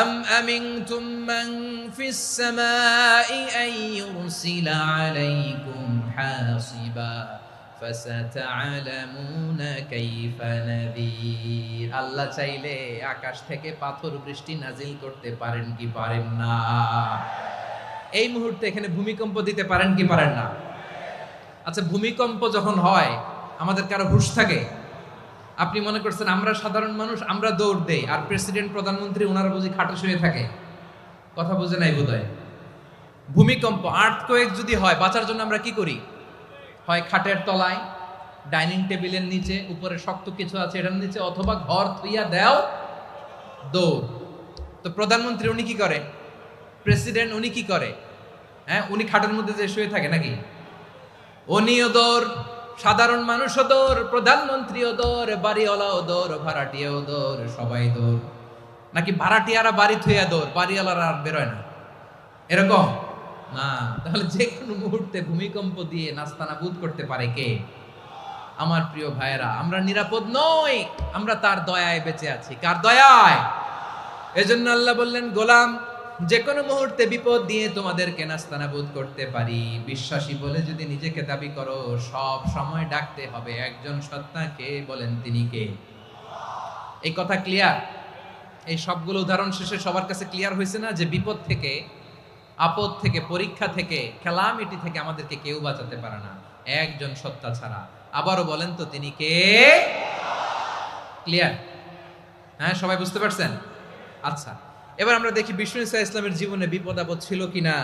أم أمنتم من في السماء أن يرسل عليكم حاصبا فستعلمون كيف نذير আল্লাহ চাইলে আকাশ থেকে পাথর বৃষ্টি নাজিল করতে পারেন কি পারেন না? এই মুহূর্তে এখানে ভূমিকম্প দিতে পারেন কি পারেন না? আচ্ছা, ভূমিকম্প যখন হয় আমাদের কারো হুঁশ থাকে? আপনি মনে করছেন আমরা সাধারণ মানুষ, আমরা দৌড় দেই, আর প্রেসিডেন্ট প্রধানমন্ত্রী ওনারা বুঝি খাটে শুয়ে থাকে? কথা বুঝে নাই বোধহয়। ভূমিকম্প, আর্থকোয়েক যদি হয়, বাঁচার জন্য আমরা কি করি? হয় খাটের তলায়, ডাইনিং টেবিলের নিচে, উপরে শক্ত কিছু আছে এটার নিচে, অথবা ঘর থুইয়া দেও দৌড়। তো প্রধানমন্ত্রী উনি কি করে? প্রেসিডেন্ট উনি কি করে? হ্যাঁ, উনি খাটের মধ্যে যে শুয়ে থাকে নাকি? উনিও দৌড়, সাধারণ মানুষও দৌড়, প্রধানমন্ত্রীও দৌড়, বাড়িওয়ালাও দৌড়, ভাড়াটিয়াও দৌড়, সবাই দৌড়। নাকি ভাড়াটিয়ারা বাড়ি থুইয়া দৌড়, বাড়িওয়ালারা আর বেরোয় না? এরকম না। তাহলে যে কোনো মুহূর্তে ভূমিকম্প দিয়ে নাস্তানাবুদ করতে পারে কে? আমার প্রিয় ভাইয়েরা, আমরা নিরাপদ নই, আমরা তার দয়ায় বেঁচে আছি। কার দয়ায়? এজন্য আল্লাহ বললেন, গোলাম, যে কোনো মুহূর্তে বিপদ দিয়ে তোমাদেরকে নাস্তানাবুদ করতে পারি। বিশ্বাসী বলে যদি নিজেকে দাবি করো, সব সময় ডাকতে হবে একজন সত্তাকে। বলেন তিনি কে? এই কথা ক্লিয়ার? এই সবগুলো উদাহরণ শেষে সবার কাছে ক্লিয়ার হয়েছে না যে বিপদ থেকে, আপদ থেকে, পরীক্ষা থেকে, ক্যালামিটি থেকে আমাদেরকে কেউ বাঁচাতে পারে না একজন সত্তা ছাড়া। আবারও বলেন তো তিনি কে? ক্লিয়ার? হ্যাঁ, সবাই বুঝতে পারছেন? আচ্ছা, এবার আমরা দেখি বিষ্ণু ঈসা ইসলামের জীবনে বিপদ আপদ ছিল কিনা।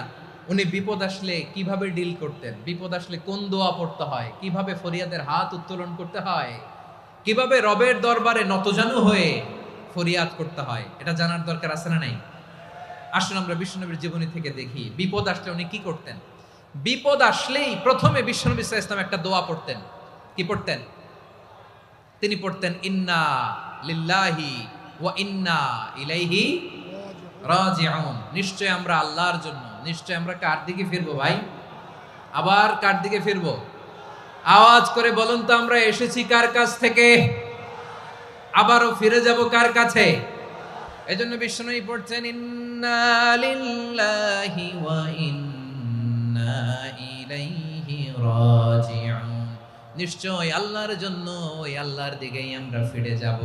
উনি বিপদ আসলে কিভাবে ডিল করতেন, বিপদ আসলে কোন দোয়া পড়তে হয়, কিভাবে ফরিয়াদের হাত উত্তোলন করতে হয়, কিভাবে রবের দরবারে নতজানু হয়ে ফরিয়াদ করতে হয়, এটা জানার দরকার আছে না নাই? আসুন আমরা বিশ্বনবীর জীবনী থেকে দেখি বিপদ আসলে উনি কি করতেন। বিপদ আসলেই প্রথমে বিশ্বনবী সাল্লাল্লাহু আলাইহি ওয়াসাল্লাম একটা দোয়া পড়তেন। কি পড়তেন? তিনি পড়তেন, ইন্না লিল্লাহি ওয়া ইন্না ইলাইহি রাজিউন। নিশ্চয় আমরা আল্লাহর জন্য, নিশ্চয় আমরা কার দিকে ফিরবো ভাই? আবার কার দিকে ফিরবো? আওয়াজ করে বলুন তো, আমরা এসেছি কার কাছ থেকে? আবারও ফিরে যাব কার কাছে? এজন্য বিষ্ণুই পড়ছেন, ইন্না লিল্লাহি ওয়া ইন্না ইলাইহি রাজিউন। নিশ্চয় আল্লাহর জন্য, ওই আল্লাহর দিকেই আমরা ফিরে যাব।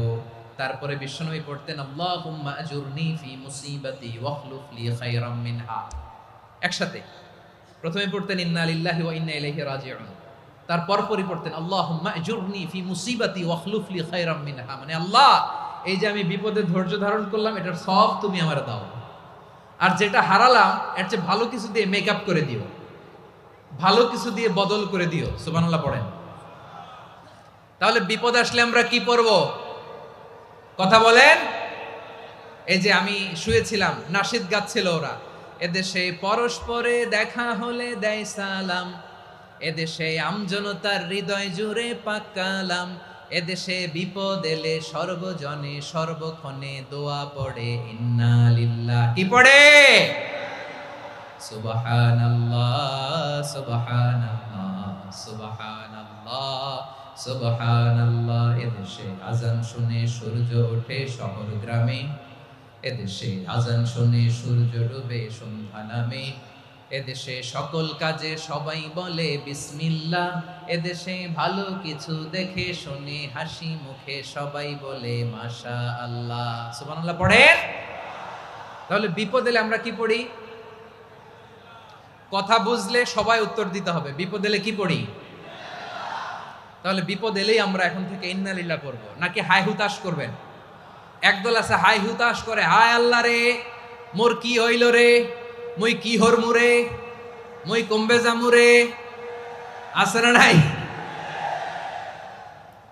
তারপরে বিষ্ণুই পড়তেন, আল্লাহুম্মা আজুরনি ফি মুসিবাতি ওয়াখলুফ লি খায়রাম মিনহা। একসাথে প্রথমে পড়তেন ইন্না লিল্লাহি ওয়া ইন্না ইলাইহি রাজিউন, তারপর পরই পড়তেন আল্লাহুম্মা আজুরনি ফি মুসিবাতি ওয়াখলুফ লি খায়রাম মিনহা। মানে আল্লাহ, এই যে আমি বিপদে ধৈর্য ধারণ করলাম, এটার সব তুমি আমার দাও, আর যেটা হারালাম এর চেয়ে ভালো কিছু দিয়ে মেকআপ করে দিও, ভালো কিছু দিয়ে বদল করে দিও। সুবহানাল্লাহ পড়েন। তাহলে বিপদ আসলে আমরা কি পড়ব? কথা বলেন। এই যে আমি শুয়েছিলাম, নাশিদ গাচ্ছিল ওরা, এদেশে পরস্পরে দেখা হলে দেয় সালাম, এদেশে আমজনতার হৃদয় জুড়ে পাক কালাম, এদেশে বিপদ এলে সর্বজনে সর্বক্ষণে দোয়া পড়ে ইন্না লিল্লাহ। কি পড়ে? সুবহানাল্লাহ সুবহানাল্লাহ সুবহানাল্লাহ সুবহানাল্লাহ। এদেশে আজান শুনে সূর্য ওঠে শহর গ্রামে, এদেশে আজান শুনে সূর্য ডুবে সন্ধ্যা নামে, এদেশে সকল কাজে সবাই বলে বিসমিল্লাহ, এদেশে ভালো কিছু দেখে শুনে হাসি মুখে সবাই বলে মাশাআল্লাহ। সুবহানাল্লাহ পড়েন। তাহলে বিপদ এলে আমরা কি পড়ি? কথা বুঝলে সবাই উত্তর দিতে হবে। বিপদ এলে কি পড়ি? তাহলে বিপদ এলেই আমরা এখন থেকে ইন্না লিল্লাহ পড়বো, নাকি হাই হুতাশ করবেন? একদল আছে হাই হুতাশ করে, হায় আল্লাহ রে মোর কি হইল রে, মই কি হরমু রে, মই কমবে জামু রে। আছে না নাই?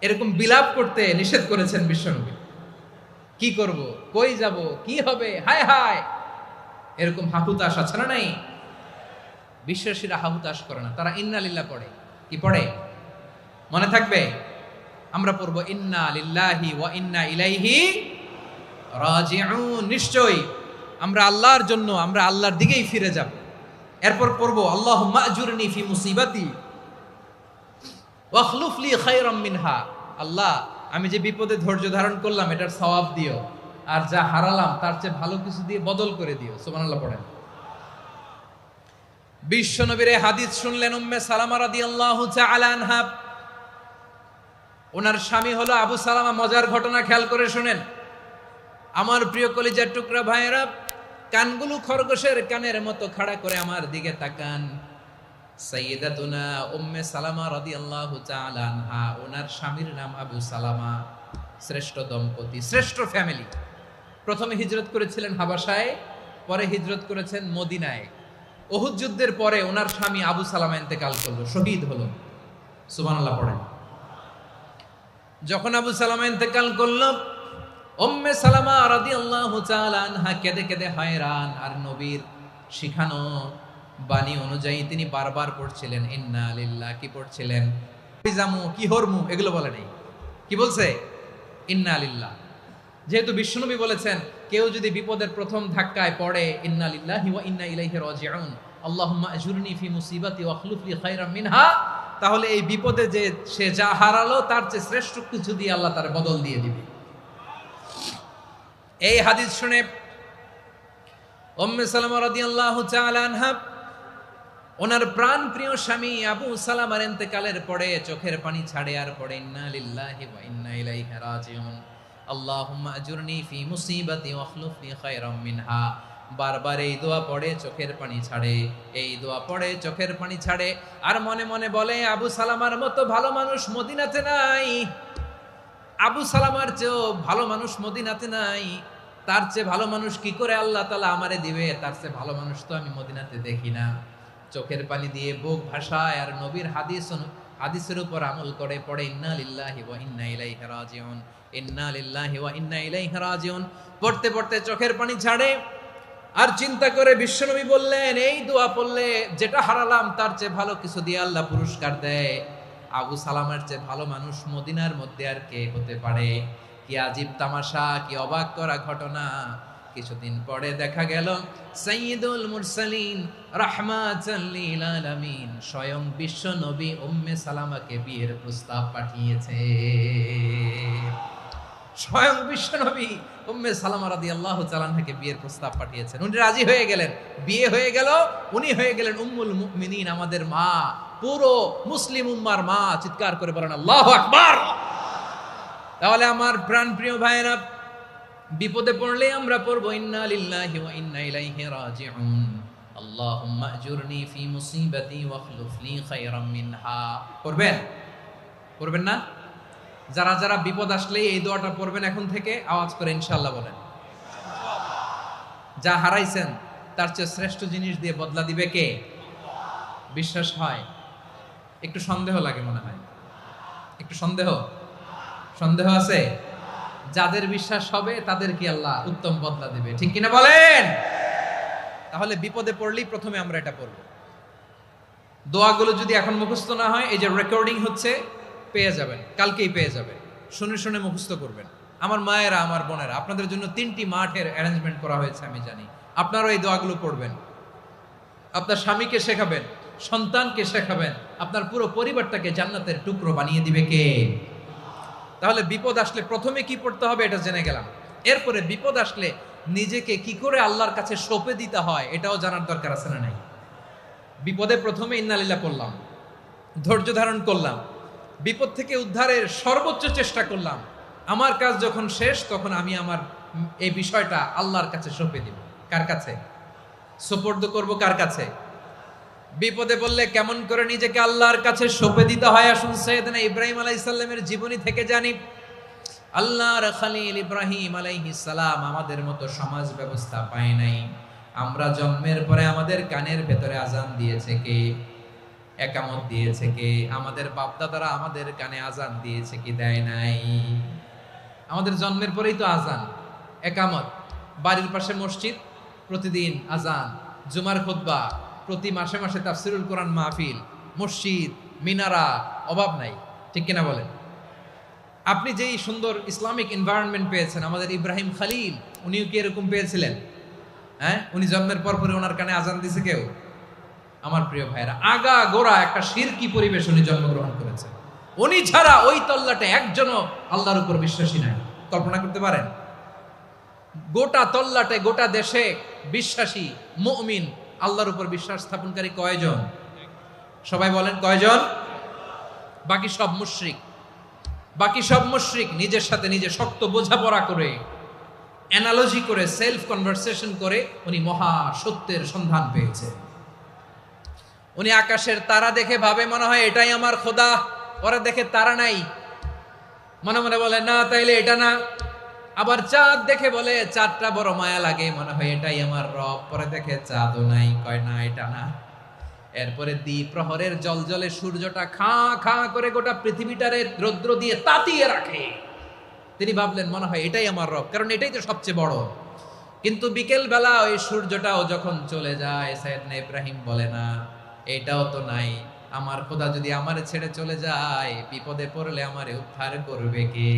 এরকম বিলাপ করতে নিষেধ করেছেন বিশ্বনবী। কি করব, কই যাব, কি হবে, হায় হায়, এরকম হাহুতাশ আছে না নাই? বিশ্বাসীরা হাহুতাশ করে না, তারা ইন্না লিল্লাহ পড়ে। কি পড়ে? মনে থাকবে? আমরা পড়বো ইন্না লিল্লাহি ওয়া ইন্না ইলাইহি রাজিউন। নিশ্চয়ই আমরা আল্লাহর জন্য, আমরা আল্লাহর দিকেই ফিরে যাব। এরপর পড়বো আল্লাহুম্মা আজুরনি ফি মুসিবাতি ওয়াখলুফ লি খায়রাম মিনহা। আল্লাহ, আমি যে বিপদে ধৈর্য ধারণ করলাম এটার সওয়াব দিও, আর যা হারালাম তার চেয়ে ভালো কিছু দিয়ে বদল করে দিও। সুবহানাল্লাহ পড়েন। বিশ্বনবীর হাদিস শুনলেন উম্মে সালামা রাদিয়াল্লাহু তাআলা আনহা। ওনার স্বামী হলো আবু সালামা। মজার ঘটনা খেয়াল করে শুনেন আমার প্রিয় কলিজার টুকরা ভাইয়েরা। কানগুলো খরগোশের কানের মতো খাড়া করে আমার দিকে তাকান। সাইয়্যিদাতুনা উম্মে সালামা রাদিয়াল্লাহু তাআলা আনহা, ওনার স্বামীর নাম আবু সালামা। শ্রেষ্ঠ দম্পতি, শ্রেষ্ঠ ফ্যামিলি। প্রথমে হিজরত করেছিলেন হাবাসায়, পরে হিজরত করেছেন মদিনায়। উহুদ যুদ্ধের পরে ওনার স্বামী আবু সালামা ইন্তেকাল করলো, শহীদ হলো। সুবহানাল্লাহ পড়েন। যখন আবু সালামা ইন্তেকাল করলো, উম্মে সালামা রাদিয়াল্লাহু তাআলা আনহা কেঁদে কেঁদে হয়রান। আর নবীর শিখানো বাণী অনুযায়ী তিনি বারবার পড়ছিলেন ইন্না লিল্লাহ। কি পড়ছিলেন? জামু কি হরমু এগুলো বলে নেই, কি বলছে? ইন্না লিল্লাহ। যেহেতু বিশ্বনবী বলেছেন কেউ যদি বিপদের প্রথম ধাক্কায় পড়ে ইন্না লিল্লাহি ওয়া ইন্না ইলাইহি রাজিউন, আল্লাহুম্মা আজুরনি ফি মুসিবাতি ওয়া আখলুফ লি খায়রাম মিনহা, তাহলে এই বিপদে যে সে যা হারালো তার চেয়ে শ্রেষ্ঠ কিছু দিয়ে আল্লাহ তার বদল দিয়ে দিবে। এই হাদিস শুনে উম্মে সালামা রাদিয়াল্লাহু তাআলা আনহা ওনার প্রাণ প্রিয় স্বামী আবু সালামার ইন্তেকালের পরে চোখের পানি ছাড়ে আর পড়ে ইন্না লিল্লাহি ওয়া ইন্না ইলাইহি রাজিউন, আল্লাহুম্মা আজুরনি ফি মুসিবাতি ওয়া আখলুফ লি খায়রাম মিনহা। বারবার এই দোয়া পড়ে চোখের পানি ছাড়ে, এই দোয়া পড়ে চোখের পানি ছাড়ে। আর মনে মনে বলে আবু সালামার মতো ভালো মানুষ মদিনাতে নাই, আবু সালামার চেয়েও ভালো মানুষ মদিনাতে নাই। তার চেয়ে ভালো মানুষ কি করে আল্লাহ তাআলা আমারে দিবে? তার চেয়ে ভালো মানুষ তো আমি মদিনাতে দেখি না। চোখের পানি দিয়ে বুক ভাসায় আর নবীর হাদিসের উপর আমল করে পড়ে ইন্না লিল্লাহি ওয়া ইন্না ইলাইহি রাজিউন, ইন্না লিল্লাহি ওয়া ইন্না ইলাইহি রাজিউন। পড়তে পড়তে চোখের পানি ছাড়ে আর চিন্তা করে বিশ্বনবী বললেন এই দোয়া পড়লে যেটা হারালাম তার চেয়ে ভালো কিছু দিয়ে আল্লাহ পুরস্কার দেয়। আবু সালামার চেয়ে ভালো মানুষ মদিনার মধ্যে আর কে হতে পারে? কি আজীব তামাশা, কি অবাক করা ঘটনা। কিছুদিন পরে দেখা গেল সাইয়্যিদুল মুরসালিন রাহমাতাল লিল আলামিন স্বয়ং বিশ্ব নবী উম্মে সালামাকে বিয়ের প্রস্তাব পাঠিয়েছে। স্বয়ং বিশ্ব নবী উম্মে সালামা রাদিয়াল্লাহু তাআলা আনহাকে বিয়ের প্রস্তাব পাঠিয়েছেন। উনি রাজি হয়ে গেলেন, বিয়ে হয়ে গেল। উনি হয়ে গেলেন উম্মুল মুমিনিন, আমাদের মা, পুরো মুসলিম উম্মার মা। চিৎকার করে বলেন আল্লাহু আকবার। তাহলে আমার প্রাণ প্রিয় ভাইয়েরা, বিপদে পড়লে আমরা পড়বো ইন্না লিল্লাহি ওয়া ইন্না ইলাইহি রাজিউন, আল্লাহুম্মা আজুরনি ফি মুসিবাতি ওয়া আখলুফ লি খায়রাম মিনহা। পড়বেন? পড়বেন না? যারা যারা বিপদ আসলে এই দোয়াটা পড়বেন এখন থেকে আওয়াজ করে ইনশাআল্লাহ বলেন। যা হারাইছেন তার চেয়ে শ্রেষ্ঠ জিনিস দিয়ে বদলা দিবে কে? বিশ্বাস হয়? একটু সন্দেহ লাগে মনে হয়, একটু সন্দেহ আছে? যাদের বিশ্বাস হবে তাদের কি আল্লাহ উত্তম বদলা দিবে, ঠিক কিনা বলেন? তাহলে বিপদে পড়লেই প্রথমে আমরা এটা পড়ব। দোয়াগুলো যদি এখন মুখস্থ না হয়, এই যে রেকর্ডিং হচ্ছে পেয়ে যাবেন, কালকেই পেয়ে যাবেন। শুনে শুনে মুখস্থ করবেন। আমার মায়েরা, আমার বোনেরা, আপনাদের জন্য 3টি মাঠের অ্যারেঞ্জমেন্ট করা হয়েছে, আমি জানি। আপনারাও এই দোয়াগুলো পড়বেন, আপনার স্বামীকে শেখাবেন, সন্তানকে শেখাবেন, আপনার পুরো পরিবারটাকে জান্নাতের টুকরো বানিয়ে দিবে কে? তাহলে বিপদ আসলে প্রথমে কি পড়তে হবে এটা জেনে গেলাম। এরপরে বিপদ আসলে নিজেকে কি করে আল্লাহর কাছে সঁপে দিতে হয় এটাও জানার দরকার আছে না নাই? বিপদে প্রথমে ইন্নালিল্লাহ পড়লাম, ধৈর্য ধারণ করলাম, বিপদ থেকে উদ্ধারের সর্বোচ্চ চেষ্টা করলাম। আমার কাজ যখন শেষ তখন আমি আমার এই বিষয়টা আল্লাহর কাছে সঁপে দিব। কার কাছে সুপর্দ করব? কার কাছে? বিপদে বললে কেমন করে নিজেকে আল্লাহর কাছে সঁপে দিতে হয় আসুন সাইয়েদনা ইব্রাহিম আলাইহিস সালামের জীবনী থেকে জানি। আল্লাহর খলিল ইব্রাহিম আলাইহিস সালাম আমাদের মতো সমাজ ব্যবস্থা পায় নাই। আমরা জন্মের পরে আমাদের কানের ভেতরে আজান দিয়েছে কে? একামত দিয়েছে কে? আমাদের বাপদাদারা আমাদের কানে আজান দিয়েছে কি? দেয় নাই। আমাদের জন্মের পরেই তো আজান, একামত, বাড়ির পাশে মসজিদ, প্রতিদিন আজান, জুমার খুতবা, প্রতি মাসে মাসে তাফসিরুল কোরআন মাহফিল, মসজিদ, মিনারা, অভাব নাই, ঠিক কিনা বলেন? আপনি যেই সুন্দর ইসলামিক এনভায়রনমেন্ট পেয়েছেন, আমাদের ইব্রাহিম খলিল উনিও কি এরকম পেয়েছিলেন? হ্যাঁ, উনি জন্মের পর পরে ওনার কানে আজান দিছে কেউ? আমার প্রিয় ভাইরা, আগা গোড়া একটা শিরকি পরিবেশ উনি জন্মগ্রহণ করেছেন। উনি ছাড়া ওই তল্লাটে একজনও আল্লাহর উপর বিশ্বাসী নাই। কল্পনা করতে পারেন? গোটা তল্লাটে, গোটা দেশে বিশ্বাসী মুমিন আল্লাহর উপর বিশ্বাস স্থাপনকারী কয়জন? সবাই বলেন কয়জন? বাকি সব মুশরিক। বাকি সব মুশরিক নিজের সাথে নিজে শক্ত বোঝাপড়া করে, অ্যানালজি করে, সেলফ কনভারসেশন করে উনি মহা সত্যের সন্ধান পেয়েছে। উনি আকাশের তারা দেখে ভাবে মনে হয় এটাই আমার খোদা। ওরা দেখে তারা নাই, মনে মনে বলে না তাইলে এটা না। আবার চাঁদ দেখে বলে চাঁদটা বড় মায়া লাগে, মনে হয় এটাই আমার রব। পরে দেখে চাঁদও নাই, কয় না এটা না। এরপরে দ্বিপ্রহরের জলজলে সূর্যটা খাঁ খাঁ করে গোটা পৃথিবীটারে রৌদ্র দিয়ে তাতিয়ে রাখে। তিনি ভাবলেন মনে হয় এটাই আমার রব, কারণ এটাই তো সবচেয়ে বড়। কিন্তু বিকেল বেলা ওই সূর্যটাও যখন চলে যায়, সাইয়েদনা ইব্রাহিম বলে না এটাও তো নাই। আমার খোদা যদি আমারে ছেড়ে চলে যায়, বিপদে পড়লে আমারে উদ্ধার করবে কে?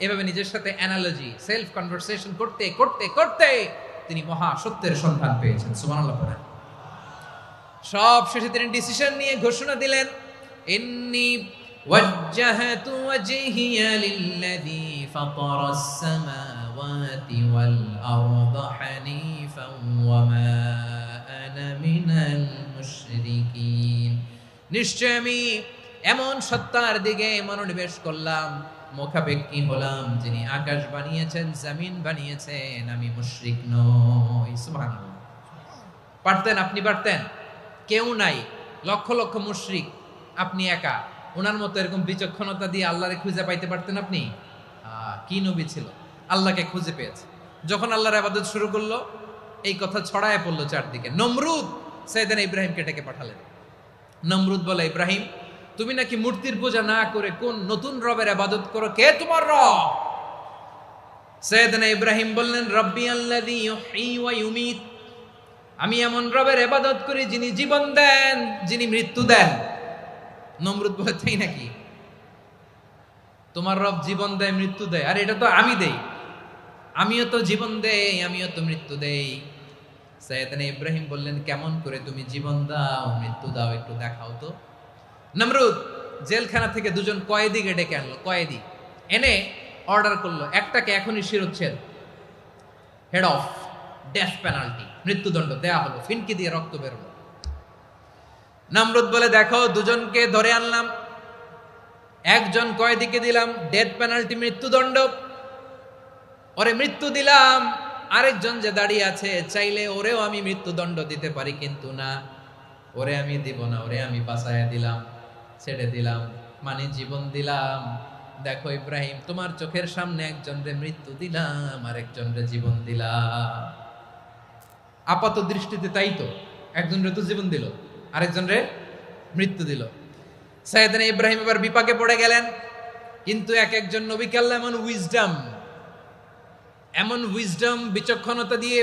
এভাবে নিজের সাথে অ্যানালজি, সেলফ কনভারসেশন করতে করতে করতে তিনি মহা সত্যের সন্ধান পেয়েছেন। সুবহানাল্লাহ পড়েন। সব শেষে তিনি ডিসিশন নিয়ে ঘোষণা দিলেন, ইন্নী ওয়াজ্জাহাতু ওয়াজহিয়া লিল্লাযী ফাতারাস সামাওয়াতি ওয়াল আরদা হানিফান ওয়া মা আনা মিনাল মুশরিকিন। নিশ্চয় আমি এমন সত্তার দিকে মনোনিবেশ করলাম, মুখাপেক্ষী হলাম, যিনি আকাশ বানিয়েছেন, জমিন বানিয়েছেন, আমি মুশরিক নই। সুবহানাল্লাহ। পারতেন? আপনি পারতেন? কেউ নাই, লক্ষ লক্ষ মুশরিক, আপনি একা। ওনার মতো এরকম বিচক্ষণতা দিয়ে আল্লাহরে খুঁজে পাইতে পারতেন আপনি? কি নবী ছিল, আল্লাহকে খুঁজে পেয়েছে। যখন আল্লাহর ইবাদত শুরু করলো, এই কথা ছড়ায় পড়লো চারদিকে। নমরুদ সাইয়েদনা ইব্রাহিমকে ডেকে পাঠালেন। নমরুদ বলে, ইব্রাহিম তুমি নাকি মূর্তির পূজা না করে কোন নতুন রবের ইবাদত করো, কে তোমার রব? সাইয়েদনা ইব্রাহিম বললেন, রব্বি আল্লাযী ইউহয়ী ওয়া ইউমীত, আমি এমন রবের ইবাদত করি যিনি জীবন দেন, যিনি মৃত্যু দেন। নমরুদ বলে, তাই নাকি? তোমার রব জীবন দেয়, মৃত্যু দেয়? আর এটা তো আমি দেই, আমিও তো জীবন দেই, আমিও তো মৃত্যু দেই। সাইয়েদনা ইব্রাহিম বললেন, কেমন করে তুমি জীবন দাও, মৃত্যু দাও, একটু দেখাও তো। নমরুদ জেলখানা থেকে দুজন কয়েদিকে ডেকে আনলো। কয়েদি এনে অর্ডার করলো, একটাকে এখনই শিরোচ্ছেদ, হেড অফ, ডেথ পেনাল্টি, মৃত্যুদণ্ড দেয়া হলো। ফিনকি দিয়ে রক্ত বেরোলো। নমরুদ বলে, দেখো দুজনকে ধরে আনলাম, একজন কয়েদিকে দিলাম ডেথ পেনাল্টি, মৃত্যুদণ্ড, ওরে মৃত্যু দিলাম। আরেকজন যে দাঁড়িয়ে আছে, চাইলে ওরেও আমি মৃত্যুদণ্ড দিতে পারি, কিন্তু না, ওরে আমি দিব না, ওরে আমি বাঁচাইয়া দিলাম, ছেড়ে দিলাম, মানে জীবন দিলাম। দেখো ইব্রাহিম, তোমার চোখের সামনে একজনরে মৃত্যু দিলাম, আর একজনরে জীবন দিলাম। আপাত দৃষ্টিতে তাই তো, একজনরে তো জীবন দিল, আরেকজনরে মৃত্যু দিল। সাইয়েদনা ইব্রাহিম এবার বিপাকে পড়ে গেলেন। কিন্তু এক একজন নবীকে আল্লাহ এমন উইজডম, বিচক্ষণতা দিয়ে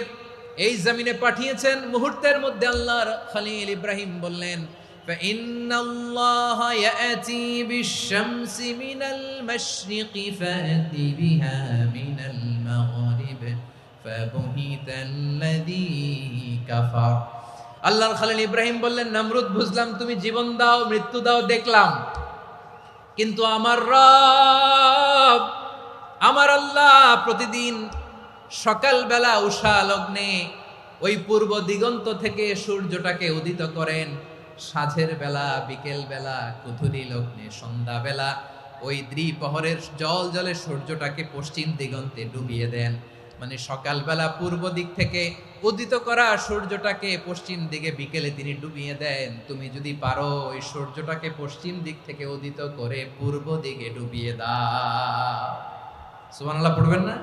এই জমিনে পাঠিয়েছেন। মুহূর্তের মধ্যে আল্লাহর খলিল ইব্রাহিম বললেন, ফাইন্নাল্লাহা ইয়াতি বিশ-শামসি মিনাল মাশরিকি ফাতি বিহা মিনাল মাগরিব ফাবুহিতাল্লাযী কাফার। আল্লাহর খলিল ইব্রাহিম বললেন, নমরুদ বুঝলাম তুমি জীবন দাও, মৃত্যু দাও, দেখলাম, কিন্তু আমার রব, আমার আল্লাহ প্রতিদিন সকালবেলা উষা লগ্নে ওই পূর্ব দিগন্ত থেকে সূর্যটাকে উদিত করেন, সাঁঝের বেলা, বিকেল বেলা, কুথুরি লগ্নে, সন্ধ্যা বেলা ওই দ্বিপ্রহরের জল জলে সূর্যটাকে পশ্চিম দিগন্তে ডুবিয়ে দেন। মানে সকালবেলা পূর্ব দিক থেকে উদিত করা সূর্যটাকে পশ্চিম দিকে বিকেলে তিনি ডুবিয়ে দেন। তুমি যদি পারো ওই সূর্যটাকে পশ্চিম দিক থেকে উদিত করে পূর্ব দিকে ডুবিয়ে দাও। সুবহানাল্লাহ পড়বেন না?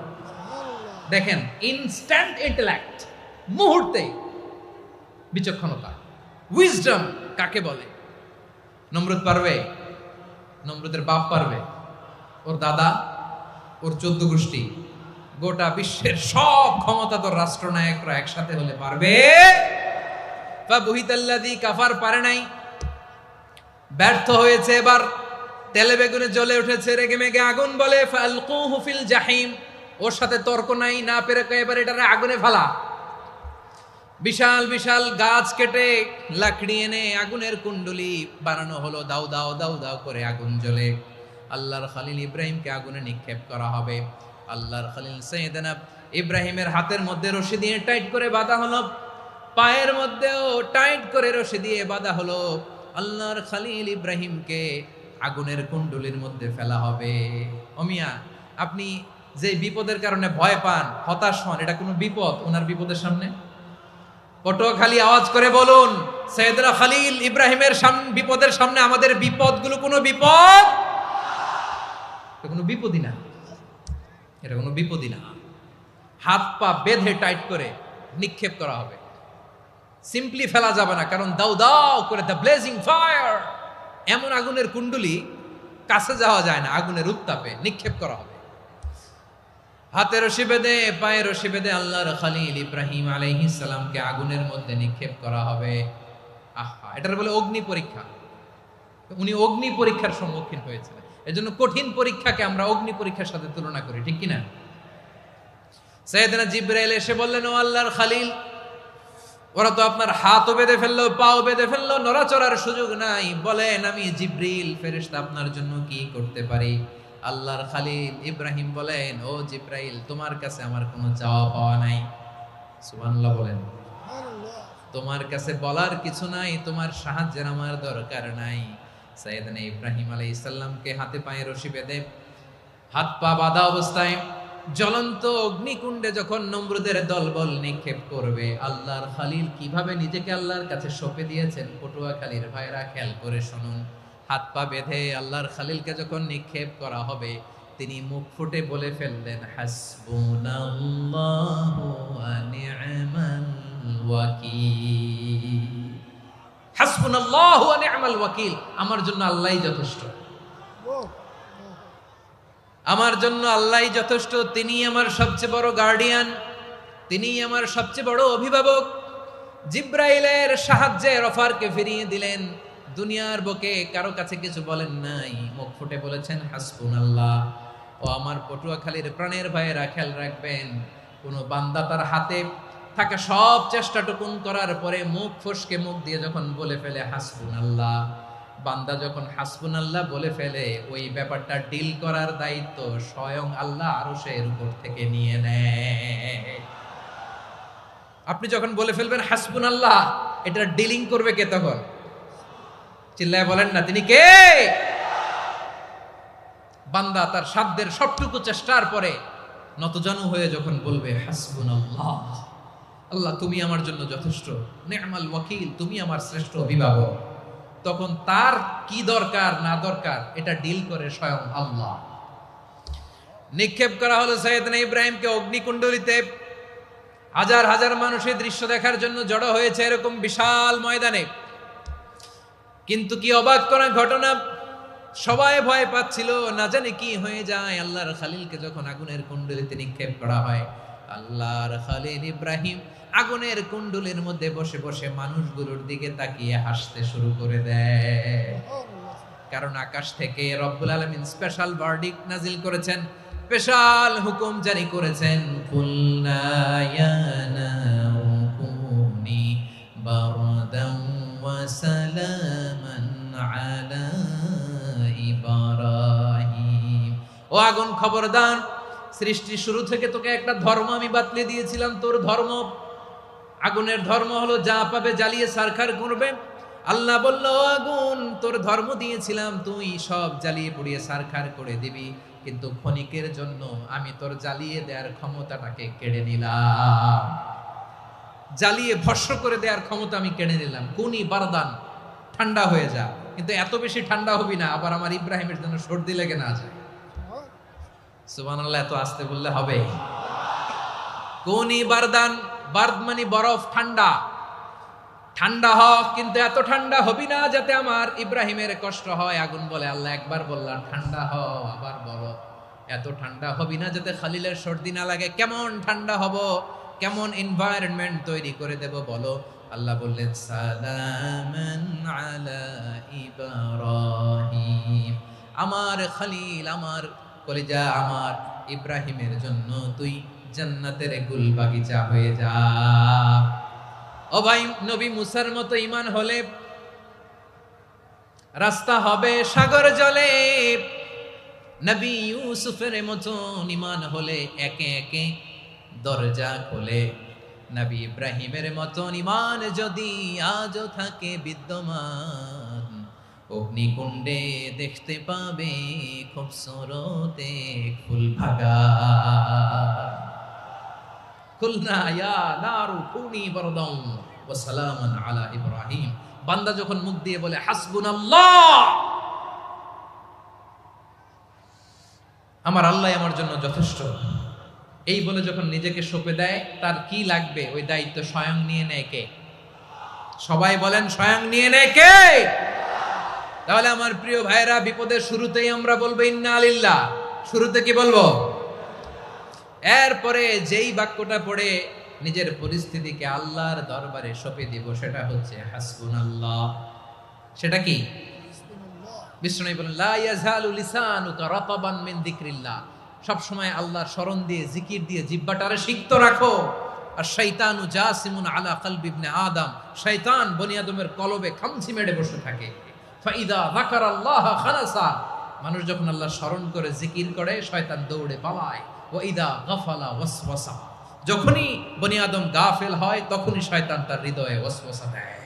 দেখেন, ইনস্ট্যান্ট ইন্টেলেক্ট, মুহূর্তে বিচক্ষণতা, উইজডম কাকে বলে? নমরুদ পারবে? নমরুদের বাপ পারবে? ওর দাদা, ওর 14 গোষ্ঠী, গোটা বিশ্বের সব ক্ষমতাধর রাষ্ট্রনায়করা একসাথে হলে পারবে? ফাবুহিতাল্লাযী কাফার পারে নাই, ব্যর্থ হয়েছে। এবার তেলে বেগুনে জ্বলে উঠেছে, রেগে মেগে আগুন বলে, ফালকুহু ফিল জাহিম। ওর সাথে তর্ক নাই, না পেরে এবার এটারে আগুনে ফেলা। বিশাল বিশাল গাছ কেটে লাকড়ি এনে আগুনের কুণ্ডলি বানানো হলো, দাও দাও দাও দাও করে আগুন জ্বলে। আল্লাহর খলিল ইব্রাহিমকে আগুনে নিক্ষেপ করা হবে। আল্লাহর খলিল সাইয়েদনা ইব্রাহিমের হাতের মধ্যে রশি দিয়ে টাইট করে বাঁধা হলো। পায়ের মধ্যেও টাইট করে রশি দিয়ে বাঁধা হলো। আল্লাহর খলিল ইব্রাহিমকে আগুনের কুণ্ডলীর মধ্যে ফেলা হবে। অমিয়া, আপনি যে বিপদের কারণে ভয় পান, হতাশ হন, এটা কোনো বিপদ ওনার বিপদের সামনে? পটুয়াখালী আওয়াজ করে বলুন, সৈয়দনা খলিল ইব্রাহিমের বিপদের সামনে আমাদের বিপদগুলো কোনো বিপদ? এটা কোনো বিপদই না, এটা কোনো বিপদই না। হাত পা বেঁধে টাইট করে নিক্ষেপ করা হবে, সিম্পলি ফেলা যাবে না, কারণ দাও দাও করে দ্য ব্লেজিং ফায়ার, এমন আগুনের কুণ্ডলী কাছে যাওয়া যায় না, আগুনের উত্তাপে নিক্ষেপ করা হবে। হাতে রশি বেঁধে পায়ে রশি বেঁধে আল্লাহর খলিল ইব্রাহিম আলাইহিস সালামকে আগুনের মধ্যে নিক্ষেপ করা হবে। আহা, এটার বলে অগ্নি পরীক্ষা। উনি অগ্নি পরীক্ষার সম্মুখীন হয়েছিলেন। এজন্য কঠিন পরীক্ষাকে আমরা অগ্নি পরীক্ষার সাথে তুলনা করি, ঠিক কিনা? সাইয়েদনা জিবরাইল এসে বললেন, ও আল্লাহর খলিল, ওরা তো আপনার হাতও বেঁধে ফেললো, পাও বেঁধে ফেললো, নড়াচড়ার সুযোগ নাই, বলেন আমি জিবরিল ফেরেশতা আপনার জন্য কি করতে পারি? আল্লাহর খলিল ইব্রাহিম বলেন, ও জিবরাইল, তোমার কাছে আমার কোনো চাওয়া পাওয়া নাই। সুবহানাল্লাহ বলেন। তোমার কাছে বলার কিছু নাই, তোমার সাহায্যের আমার দরকার নাই। সাইয়েদনা ইব্রাহিম আলাইহিস সালামকে হাতে পায়ে রশি বেঁধে হাত পা বাঁধা অবস্থায় জ্বলন্ত অগ্নিকুণ্ডে যখন নমরুদের দলবল নিক্ষেপ করবে, আল্লাহর খলিল কিভাবে নিজেকে আল্লাহর কাছে সঁপে দিয়েছেন, পটুয়াখালীর ভাইরা খেয়াল করে শুনুন। হাত পা বেঁধে আল্লাহর খলিলকে যখন নিক্ষেপ করা হবে, তিনি মুখ ফুটে বলে ফেললেন, হাসবুনাল্লাহু ওয়া নি'মাল ওয়াকিল। হাসবুনাল্লাহু ওয়া নি'মাল ওয়াকিল, আমার জন্য আল্লাহই যথেষ্ট, আমার জন্য আল্লাহই যথেষ্ট। তিনি আমার সবচেয়ে বড় গার্ডিয়ান, তিনি আমার সবচেয়ে বড় অভিভাবক। জিব্রাইলের সাহায্যে অফারকে ফিরিয়ে দিলেন, দুনিয়ার বুকে কারো কাছে কিছু বলেন নাই, মুখ ফুটে বলেছেন হাসবুনাল্লাহ। ও আমার পটুয়াখালীর প্রাণের ভাইয়েরা, খেয়াল রাখবেন, কোনো বান্দা তার হাতে থাকা সব চেষ্টাটুকুন করার পরে মুখ ফসকে মুখ দিয়ে যখন বলে ফেলে হাসবুনাল্লাহ, বান্দা যখন হাসবুনাল্লাহ বলে ফেলে, ওই ব্যাপারটা ডিল করার দায়িত্ব স্বয়ং আল্লাহ আরশের উপর থেকে নিয়ে নেয়। আপনি যখন বলে ফেলবেন হাসবুনাল্লাহ, এটা ডিলিং করবে কে তখন? চিল্লায় বলেন না, তিনি কে? বান্দা তার সাধ্যের সবটুকু চেষ্টার পরে নতজানু হয়ে যখন বলবে হাসবুনাল্লাহ, আল্লাহ তুমি আমার জন্য যথেষ্ট, নি'মাল ওয়াকিল, তুমি আমার শ্রেষ্ঠ অভিভাবক, তখন তার কি দরকার না দরকার এটা ডিল করে স্বয়ং আল্লাহ। নিক্ষেপ করা হলো সাইয়েদনা ইব্রাহিমকে অগ্নিকুণ্ডলিতে। হাজার হাজার মানুষের দৃশ্য দেখার জন্য জড়ো হয়েছে এরকম বিশাল ময়দানে। কিন্তু কি অবাক করা ঘটনা, সবাই ভয় পাচ্ছিল, না জানে কি হয়ে যায়। আল্লাহর খলিলকে যখন আগুনের কুণ্ডলিতে নিক্ষেপ করা হয়, আল্লাহর খলিল ইব্রাহিম আগুনের কুণ্ডলীর মধ্যে বসে বসে মানুষগুলোর দিকে তাকিয়ে হাসতে শুরু করে দেয়। কারণ আকাশ থেকে রব্বুল আলামিন স্পেশাল ভার্ডিক্ট নাজিল করেছেন, স্পেশাল হুকুম জারি করেছেন, কুলনা ইয়া নারু কুনি বারদান ওয়া সালামান আলা ইব্রাহিম। ও আগুন, খবরদার, সৃষ্টির শুরু থেকে তোকে একটা ধর্ম আমি বাতলে দিয়েছিলাম, তোর ধর্ম, আগুনের ধর্ম হলো যা পাবে জ্বালিয়ে সারখার করবে। আল্লাহ বলল, আগুন, তোর ধর্ম দিয়েছিলাম, তুই সব জ্বালিয়ে পুড়িয়ে সারখার করে দিবি, কিন্তু ক্ষণিকের জন্য আমি তোর জ্বালিয়ে দেওয়ার ক্ষমতাটাকে কেড়ে নিলাম, জ্বালিয়ে ভস্ম করে দেওয়ার ক্ষমতা আমি কেড়ে নিলাম। কুনি বারদান, ঠান্ডা হয়ে যা, কিন্তু এত বেশি ঠান্ডা হবি না আবার আমার ইব্রাহিমের জন্য সর্দি লেগে না যায়। সুবহানাল্লাহ, এত আস্তে বললে হবে? কুনি বারদান, বার্দ মানে বরফ, ঠান্ডা, ঠান্ডা হ, কিন্তু এত ঠান্ডা হবি না যাতে আমার ইব্রাহিমের কষ্ট হয়। আগুন বলে, আল্লাহ একবার বললাম ঠান্ডা হ, আবার বলো এত ঠান্ডা হবি না যাতে খলিলের সর্দি না লাগে। কেমন ঠান্ডা হব, কেমন এনভায়রনমেন্ট তৈরি করে দেব বলো? আল্লাহ বললেন, সালামান আলা ইব্রাহিম, আমার খলিল, আমার কলিজা, আমার ইব্রাহিমের জন্য তুই জান্নাতের গুল বাগিচা হয়ে যা। ও ভাই, নবী মুসার মতো ঈমান হলে রাস্তা হবে সাগর জলে, নবী ইউসুফের মতো ঈমান হলে একে একে দরজা খোলে। নবী ইব্রাহিমের মতন ঈমান যদি আজও থাকে বিদ্যমান, অগ্নিকুণ্ডে দেখতে পাবে খুবসুরত এক ফুল ভাগা। কুলনা ইয়া নারু কুনি বারদান ওয়া সালামান আলা ইব্রাহিম। বান্দা যখন মুখ দিয়ে বলে হাসবুনাল্লাহ, আমার আল্লাহ আমার জন্য যথেষ্ট, এই বলে যখন নিজেকে সঁপে দেয়, তার কি লাগবে ওই দায়িত্ব স্বয়ং নিয়ে নেয় কে? সবাই বলেন স্বয়ং নিয়ে নেয় কে? তাহলে আমার প্রিয় ভাইরা, বিপদের শুরুতেই আমরা বলবো ইন্না লিল্লাহ। শুরুতে কি বলবো? এরপরে যেই বাক্যটা পড়ে নিজের পরিস্থিতিকে আল্লাহর দরবারে সঁপে দিব, সেটা হচ্ছে হাসবুনাল্লাহ। সেটা কি? বিষ্ণু বলেন লা ইয়াজালু লিসানুকা রাতাবান মিন যিকরিল্লাহ। সব সময় আল্লাহর স্মরণ দিয়ে, জিকির দিয়ে জিহ্বাটারে সিক্ত রাখো। আর শয়তানু জাসিমুন আলা কলবি ইবনে আদম, শয়তান বনি আদমের কলবে খামচি মেরে বসে থাকে। ফাইদা যাকারাল্লাহ খানাসা, মানুষ যখন আল্লাহর স্মরণ করে জিকির করে, শয়তান দৌড়ে পালায়। ওয়া ইদা গাফালা ওয়াসওয়াসা, যখনই বনি আদম গাফেল হয়, তখনই শয়তান তার হৃদয়ে ওয়াসওয়াসা দেয়।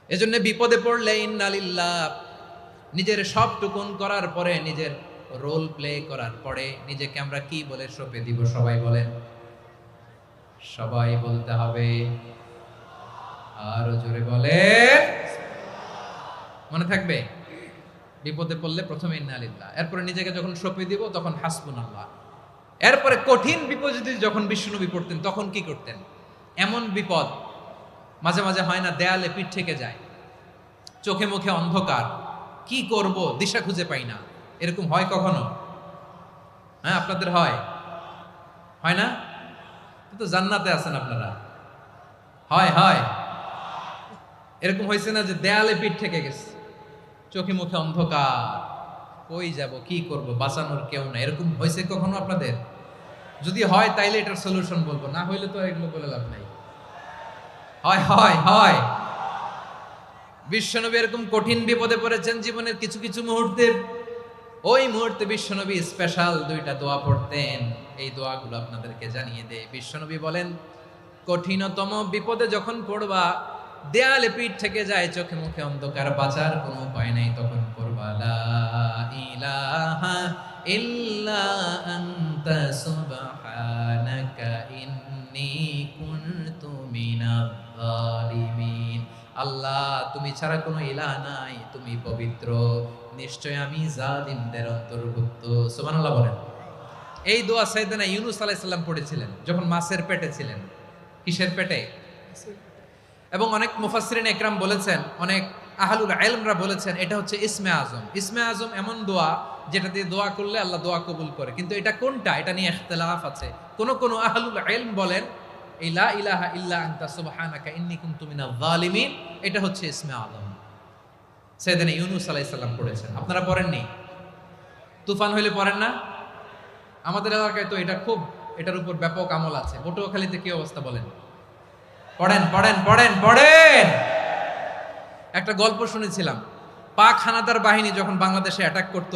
এজন্য বিপদে পড়লে ইন্না লিল্লাহ, নিজের সবটুকুন করার পরে, নিজের রোল প্লে করার পরে নিজেকে আমরা কি বলে সঁপে দিব? সবাই বলেন, সবাই বলতে হবে। আরো জোরে বলেন, মনে থাকবে? বিপদে পড়লে প্রথমে ইন্না লিল্লাহ, এরপরে নিজেকে যখন সঁপে দিব তখন হাসবুনাল্লাহ। এরপরে কঠিন বিপদ যদি যখন বিশ্বনবী পড়তেন, তখন কি করতেন? এমন বিপদ মাঝে মাঝে হয় না, দেয়ালে পিঠ থেকে যায়, চোখে মুখে অন্ধকার, কি করব দিশা খুঁজে পাই না, এরকম হয় কখনো? হ্যাঁ, আপনাদের হয়? হয় না? তো জান্নাতে আছেন আপনারা। হয় হয় এরকম হয়েছে না যে দেয়ালে পিঠ থেকে গেছে, চোখে মুখে অন্ধকার, কই যাব, কি করব, বাঁচানোর কেউ না, এরকম হয়েছে কখনো আপনাদের? যদি হয় তাইলে এটার সলিউশন বলবো, না হইলে তো এগুলো বলে লাভ নাই। হয় হয় হয় বিশ্বনবী এরকম কঠিন বিপদে পড়েছেন জীবনের কিছু কিছু মুহূর্তে। ওই মুহূর্তে বিশ্বনবী স্পেশাল দুইটা দোয়া পড়তেন। এই দোয়াগুলো আপনাদেরকে জানিয়ে দেয়। বিশ্বনবী বলেন, কঠিনতম বিপদে যখন পড়বা, দেয়ালে পিঠ থেকে যায়, চোখে মুখে অন্ধকার, বাঁচার কোনো উপায় নাই, তখন পড়বা লা ইলাহা ইল্লা আনতা সুবহানাকা ইন্নী কুনতু মিনাজ জালিমিন। আল্লাহ, তুমি ছাড়া কোনো ইলাহ নাই, তুমি পবিত্র, নিশ্চয় আমি জালিমদের অন্তর্ভুক্ত। সুবহানাল্লাহ বলেন। এই দোয়া সাইয়েদনা ইউনূস আলাইহিস সালাম পড়েছিলেন যখন মাছের পেটে ছিলেন। কিসের পেটে? এবং অনেক মুফাসসিরিন একরাম বলেছেন, অনেক আহলুল ইলমরা বলেছেন, এটা হচ্ছে ইসমে আজম। ইসমে আজম এমন দোয়া যেটা দিয়ে দোয়া করলে আল্লাহ দোয়া কবুল করে। কিন্তু এটা কোনটা, এটা নিয়ে ইখতিলাফ আছে। কোন আহলুল ইলম বলেন এই লা ইলাহা ইল্লা আনতা সুবহানাকা ইন্নী কুনতু মিনাজ জালিমিন, এটা হচ্ছে ইসমে আজম। সাইয়েদনা ইউনূস আলাইহিস সালাম পড়েছেন। আপনারা পড়েননি? তুফান হইলে পড়েন না? আমাদের এলাকায় তো এটা খুব, এটার উপর ব্যাপক আমল আছে। পটুয়াখালীতে কি অবস্থা বলেন? পড়েন পড়েন পড়েন পড়েন। একটা গল্প শুনেছিলাম, পাক হানাদার বাহিনী যখন বাংলাদেশে অ্যাটাক করত,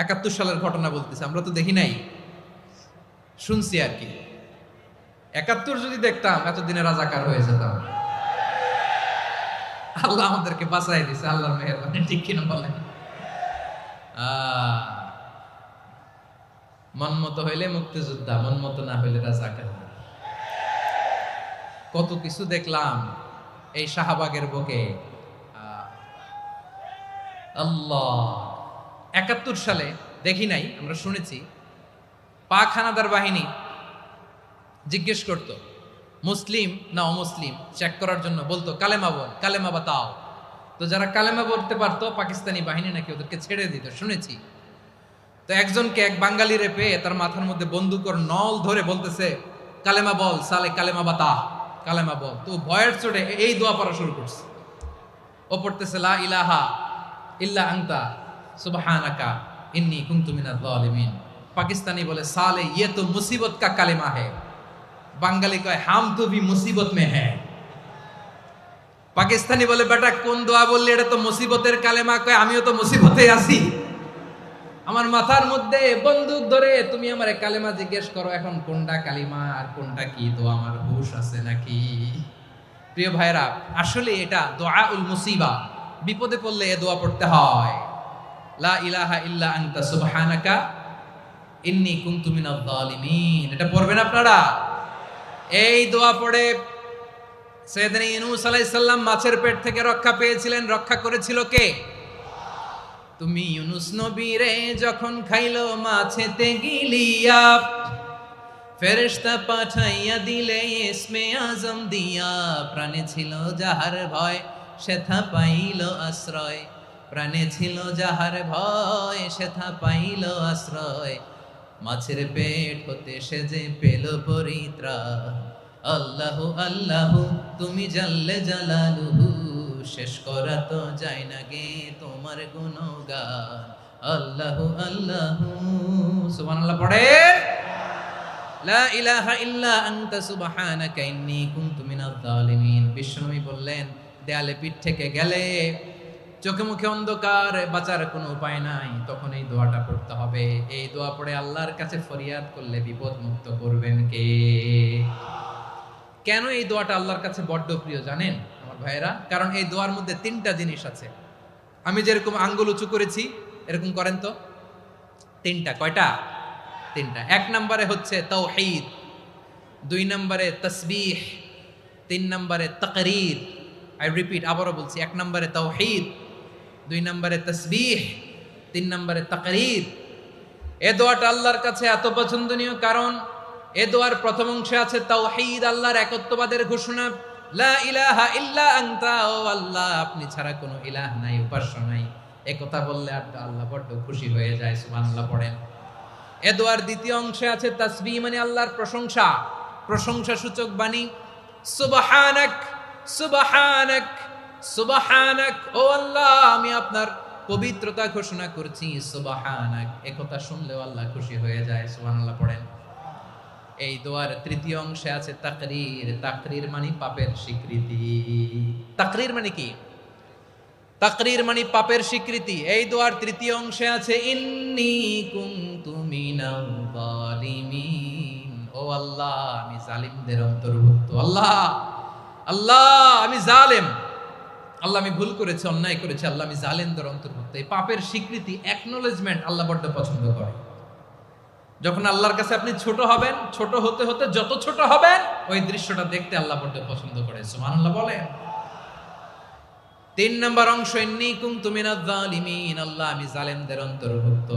৭১ সালের ঘটনা বলতেছে, আমরা তো দেখি নাই, শুনছি আর কি। ৭১ যদি দেখতাম, এতদিনে রাজাকার হয়ে যেতাম। আল্লাহ আমাদেরকে বাঁচাই দিছে, আল্লাহর মেহেরবানি, ঠিক কিনা বলেন? মন মতো হইলে মুক্তিযোদ্ধা, মন মতো না হইলে রাজাকার। কত কিছু দেখলাম এই শাহবাগের বুকে। আল্লাহ, ৭১ সালে দেখি নাই, আমরা শুনেছি। পাক হানাদার বাহিনী জিজ্ঞেস করত মুসলিম না অমুসলিম চেক করার জন্য, বলতো কালেমা বল, কালেমা বাতাও। তো যারা কালেমা বলতে পারতো, পাকিস্তানি বাহিনী নাকি ওদেরকে ছেড়ে দিত, শুনেছি। তো একজনকে, এক বাঙালিরে পেয়ে তার মাথার মধ্যে বন্দুকর নল ধরে বলতেছে, কালেমা বল সালে, কালেমা বাতা, কালেমা বল। তো ভয়ের চোটে এই দোয়া পড়া শুরু করছে। ও পড়তেছে লা ইলাহা ইল্লা আনতা সুবহানাকা ইন্নী কুনতু মিনাজ জালিমিন। পাকিস্তানি বলে সালে ইয়ে তো মুসিবত কা কালেমা है। বাঙালি কয় হাম তো ভি মুসিবত মে है। পাকিস্তানি বলে বেটা কোন দোয়া বললি, এটা তো মুসিবতের কালেমা। কয় আমিও তো মুসিবতে আছি। আমার মাথার মধ্যে বন্দুক ধরে তুমি আমারে কালেমা জিজ্ঞেস করো, এখন কোনটা কালিমা আর কোনটা কি, তো আমার হুশ আছে নাকি? প্রিয় ভাইরা, আসলে এটা দুআউল মুসিবা, বিপদে পড়লে এ দোয়া পড়তে হয়। লা ইলাহা ইল্লা আনতা সুবহানাকা ইন্নী কুনতু মিনাজ জালিমিন। এটা পড়বেন আপনারা। এই দোয়া পড়ে সাইয়েদনা ইউনূস আলাইহিস সালাম মাছের পেট থেকে রক্ষা পেয়েছিলেন। রক্ষা করেছিল কে? তুমি ইউনূস নবীরে যখন খাইলো মাছেতে গিলিয়া, ফেরেশতা পাঠাইয়া দিলে ইসমে আজম দিয়া, প্রাণে ছিল যাহার ভয় সেথা পাইল আশ্রয়, প্রাণে ছিল যাহার ভয় সেথা পাইল আশ্রয়, মাছের পেট হতে সে যে পেল পরিত্রাণ। আল্লাহু আল্লাহু তুমি জাল্লে জালালুহু, শেষ করা তো যায় না গে তোমার গুণগান। আল্লাহু আল্লাহু, সুবহানাল্লাহ পড়ে। লা ইলাহা ইল্লা আনতা সুবহানাকা ইন্নী কুনতু মিনাজ জালিমিন। বিশ্বনবী বললেন, দেয়ালে পিঠ থেকে গেলে, চোখে মুখে অন্ধকার, বাঁচার কোনো উপায় নাই, তখন এই দোয়াটা পড়তে হবে। এই দোয়া পড়ে আল্লাহর কাছে ফরিয়াদ করলে বিপদ মুক্ত করবেন কে? কেন এই দোয়াটা আল্লাহর কাছে বড্ড প্রিয় জানেন আমার ভাইয়েরা? কারণ এই দোয়ার মধ্যে তিনটা জিনিস আছে। আমি যেরকম আঙ্গুল উঁচু করেছি এরকম করেন তো। তিনটা। কয়টা? তিনটা। এক নম্বরে হচ্ছে তাওহীদ, দুই নম্বরে তাসবিহ, তিন নম্বরে তাকরীর। আই রিপিট, আবারও বলছি, এক নম্বরে তাওহীদ, দুই নম্বরে তাসবিহ, তিন নম্বরে তাকরীর। এ দোয়াটা আল্লাহর কাছে এত পছন্দনীয় কারণ এ দোয়ার প্রথম অংশে আছে তাওহীদ, আল্লাহর একত্ববাদের ঘোষণা। লা ইলাহা ইল্লা আনতা, ও আল্লাহ আপনি ছাড়া কোনো ইলাহ নাই, উপাস্য নাই। এ কথা বললে আল্লাহ বড্ড খুশি হয়ে যায়। সুবহানাল্লাহ পড়েন। এ দোয়ার দ্বিতীয় অংশে আছে তাসবিহ, মানে আল্লাহর প্রশংসা, প্রশংসা সূচক বাণী। সুবহানাক সুবহানাক সুবহানাক, ও আল্লাহ আমি আপনার পবিত্রতা ঘোষণা করছি। সুবহানাক, এ কথা শুনলেও আল্লাহ খুশি হয়ে যায়। সুবহানাল্লাহ পড়েন। এই দোয়ার তৃতীয় অংশে আছে তাকরীর, তাকরীর মানে পাপের স্বীকৃতি। তাকরীর মানে কি? তাকরীর মানে পাপের স্বীকৃতি। এই দোয়ার তৃতীয় অংশে আছে ইন্নী কুনতু মিনাল জালিমিন, ও আল্লাহ আমি জালিমদের অন্তর্ভুক্ত। আল্লাহ আল্লাহ আমি জালেম, আল্লাহ আমি ভুল করেছি, অন্যায় করেছি, আল্লাহ আমি জালেমদের অন্তর্ভুক্ত। এই পাপের স্বীকৃতি, অ্যাকনোলেজমেন্ট আল্লাহ বড্ড পছন্দ করে। যখন আল্লাহর কাছে আপনি ছোট হবেন, ছোট হতে হতে যত ছোট হবেন, ওই দৃশ্যটা দেখতে আল্লাহ বড্ড পছন্দ করে। সুবহানাল্লাহ বলেন। তিন নম্বর অংশ ইন্নী কুনতু মিনাজ জালিমিন, আল্লাহ আমি জালেমদের অন্তর্ভুক্ত।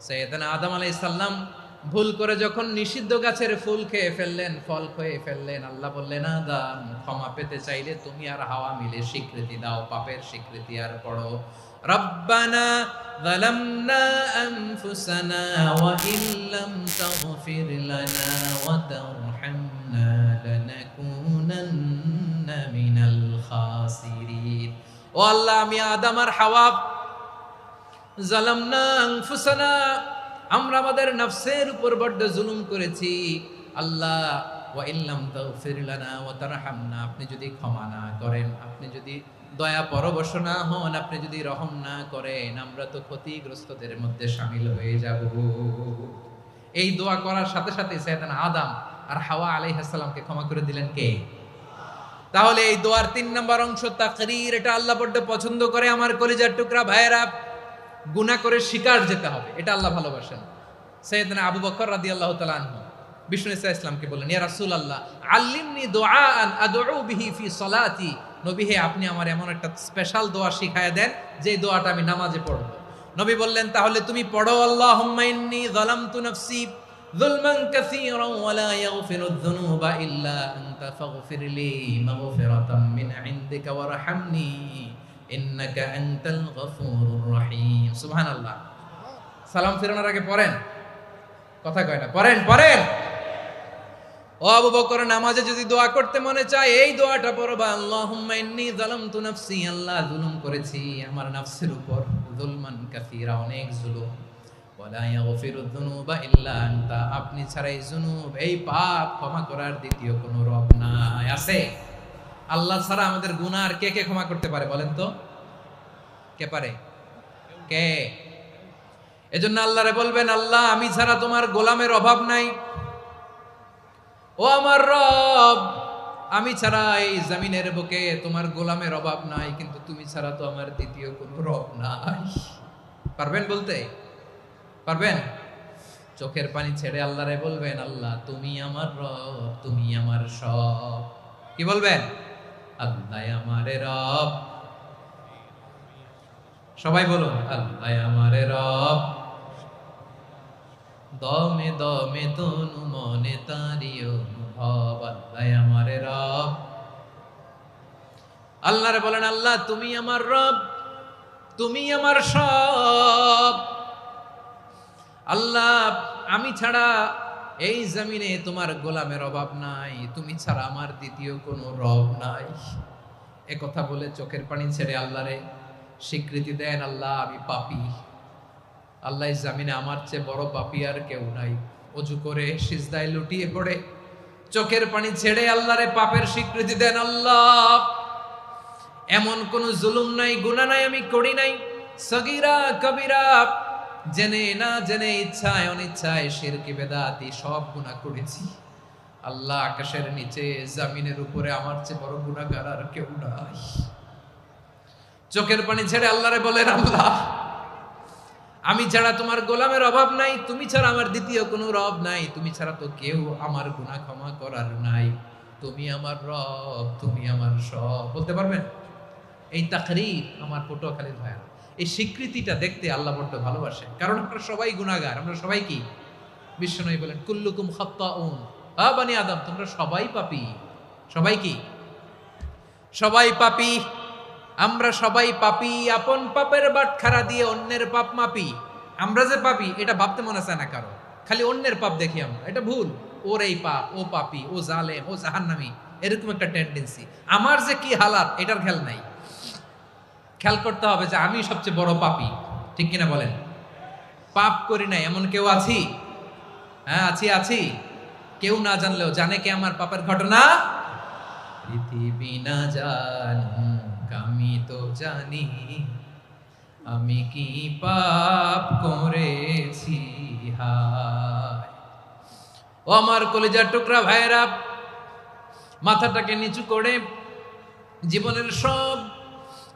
সাইয়েদনা আদম আলাইহিস সালাম ভুল করে যখন নিষিদ্ধ গাছের ফুল খেয়ে ফেললেন, ফল খেয়ে ফেললেন, আল্লাহ বললেন আদম ক্ষমা পেতে চাইলে তুমি আর হাওয়া মিলে স্বীকৃতি দাও, পাপের স্বীকৃতি। আর পড়ো রব্বানা যালামনা আনফুসানা ওয়া ইল্লাম তাগফির লানা ওয়া তারহামনা লানাকুনান্না মিনাল খাসিরিন। ও আল্লাহ আমি আদম আর হাওয়া যালামনা আনফুসানা, আমরা আমাদের নফসের উপর বড্ড জুলুম করেছি। আল্লাহ ওয়া ইল্লাম তাগফির লানা ওয়া তারহামনা, আপনি যদি ক্ষমা না করেন, আপনি যদি দয়া পরবশ না হন, আপনি যদি রহম না করেন, আমরা তো ক্ষতিগ্রস্তদের মধ্যে শামিল হয়ে যাব। এই দোয়া করার সাথে সাথে সাইয়েদনা আদম আর হাওয়া আলাইহিস সালামকে ক্ষমা করে দিলেন কে? তাহলে এই দোয়ার তিন নম্বর অংশ তাকরীর, এটা আল্লাহ বড্ড পছন্দ করে। আমার কলিজার টুকরা ভাইয়েরা, গুনাহ করে শিকার যেতে হবে, এটা আল্লাহ ভালোবাসেন। সাইয়েদনা আবু বকর রাদিয়াল্লাহু তাআলা আনহু বিষ্ণু ইসা ইসলামকে বললেন, ইয়া রাসূলুল্লাহ আল্লিমনি দুআআন আদউ বিহি ফি সলাতি, নবী হে আপনি আমার এমন একটা স্পেশাল দোয়া শিখায়া দেন যে দোয়াটা আমি নামাজে পড়ব। নবী বললেন, তাহলে তুমি পড়ো আল্লাহুম্মা ইন্নী যালামতু নাফসি যুলমান কাসীরান ওয়া লা ইয়াগফিরুয যুনুবা ইল্লা আনতা ফাগফিরলি মাগফিরাতাম মিন ইনদিকা ওয়ারহামনি ইন্নাকা আনতাল গফুরুর রহিম। সুবহানাল্লাহ। সালাম ফিরানোর আগে পড়েন, কথা কয় না, পড়েন পড়েন। ও আবু বকর, নামাজে যদি দোয়া করতে মনে চায় এই দোয়াটা পড়বা, আল্লাহুম্মা ইন্নী যালামতু নাফসি, আল্লাহ জুলুম করেছি আমার নফসের উপর, যুলমান কাসীরা, অনেক জুলুম, ওয়া লা ইয়াগফিরুয যুনুবা ইল্লা আনতা, আপনি ছাড়া এই জুনুব, এই পাপ ক্ষমা করার দ্বিতীয় কোনো রব নাই। আছে? আল্লাহ ছাড়া আমাদের গুনাহ আর কে কে ক্ষমা করতে পারে বলেন তো? কে পারে? কে? এজন্য আল্লাহরে বলবেন, আল্লাহ আমি ছাড়া তোমার গোলামের অভাব নাই। ও আমার রব, আমি ছাড়া এই জমিনের বুকে তোমার গোলামের অভাব নাই, কিন্তু তুমি ছাড়া তো আমার দ্বিতীয় কোনো রব নাই। পারবেন বলতে? পারবেন? চোখের পানি ছেড়ে আল্লাহরে বলবেন, আল্লাহ তুমি আমার রব, তুমি আমার সব। কি বলবেন? আল্লাহ আমারে রব। সবাই বলুন, আল্লাহ আমারে রব, দমে দমে তনু মনে তারি অনুভব। আল্লাহ আমারে রব। আল্লাহরে বলেন, আল্লাহ তুমি আমার রব, তুমি আমার সব। আল্লাহ আমি ছাড়া এই জমিনে তোমার গোলামের অভাব নাই, তুমি ছাড়া আমার দ্বিতীয় কোনো রব নাই। এ কথা বলে চোখের পানি ছেড়ে আল্লাহরে স্বীকৃতি দেন, আল্লাহ আমি পাপী। আল্লাহ এই জমিনে আমার চেয়ে বড় পাপী আর কেউ নাই। অজু করে সিজদায় লুটিয়ে পড়ে চোখের পানি ছেড়ে আল্লাহরে পাপের স্বীকৃতি দেন, আল্লাহ এমন কোন জুলুম নাই, গুনাহ নাই আমি করি নাই, সগীরা কবিরা, জেনে না জেনে, ইচ্ছায় অনিচ্ছায়, শিরকি বেদাতি সব গুনাহ করেছি। আল্লাহ আকাশের নিচে জমিনের উপরে আমার চেয়ে বড় গুনাহগার আর কেউ নাই। চোখের পানি ছেড়ে আল্লাহরে বলেন, আল্লাহ আমি ছাড়া তোমার গোলামের অভাব নাই, তুমি ছাড়া আমার দ্বিতীয় কোনো রব নাই, তুমি ছাড়া তো কেউ আমার গুনাহ ক্ষমা করার নাই, তুমি আমার রব, তুমি আমার সব। বলতে পারবেন? এই তাকরীর আমার পটুয়াখালীর ভাইয়া, এই স্বীকৃতিটা দেখতে আল্লাহ বড্ড ভালোবাসে, কারণ আমরা সবাই গুনাহগার। আমরা সবাই কি? বিশ্বনবী বলেন, কুল্লুকুম খাত্তাউন, বানি আদম তোমরা সবাই পাপী। সবাই কি? সবাই পাপী। আমরা সবাই পাপী। আপন পাপের বাটখারা দিয়ে অন্যের পাপ মাপি। আমরা যে পাপী এটা ভাবতে মনে চায় না কারো, খালি অন্যের পাপ দেখি আমরা, এটা ভুল। ওর এই পাপ, ও পাপী, ও জালেম, ও জাহান্নামী, এরকম একটা টেন্ডেন্সি। আমার যে কি হালাত এটার খেয়াল নাই। খেয়াল করতে হবে যে আমি সবচেয়ে বড় পাপী, ঠিক কিনা বলেন? পাপ করি নাই এমন কেউ আছি? হ্যাঁ আছি। কেউ না জানলেও জানে কে আমার পাপের ঘটনা? পৃথিবী না জানুক আমি তো জানি, আমি কি পাপ করেছি হায়। ও আমার কলিজার টুকরা ভাইরা, মাথাটাকে নিচু করে জীবনের সব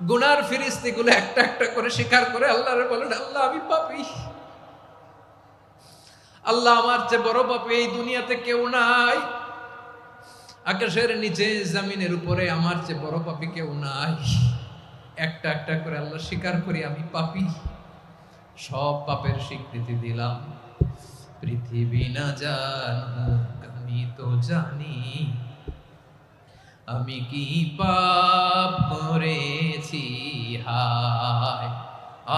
গুনার ফিরিস্তিগুলো একটা একটা করে স্বীকার করে আল্লাহরে বলেন, আল্লাহ আমি পাপী। আল্লাহ আমার চেয়ে বড় পাপী এই দুনিয়াতে কেউ নাই। আকাশের নিচে জমিনের উপরে আমার চেয়ে বড় পাপী কেউ নাই। একটা একটা করে আল্লাহ স্বীকার করি আমি পাপী। সব পাপের স্বীকৃতি দিলাম। পৃথিবী না জানুক আমি তো জানি, আমি কি পাপ করেছি হায়।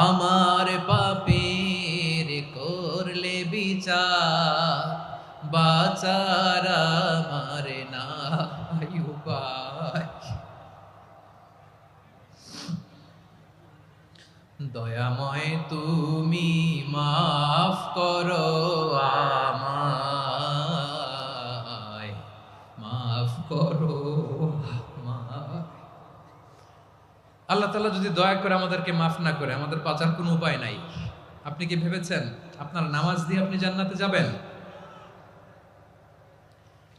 আমার পাপের করলে বিচার, বাঁচার আমার নাই উপায়। দয়াময় তুমি মাফ করো আমায়, মাফ করো আমায়। আল্লাহ তাআলা যদি দয়া করে আমাদেরকে মাফ না করে, আমাদের বাঁচার কোনো উপায় নাই। আপনি কি ভেবেছেন আপনার নামাজ দিয়ে আপনি জান্নাতে যাবেন?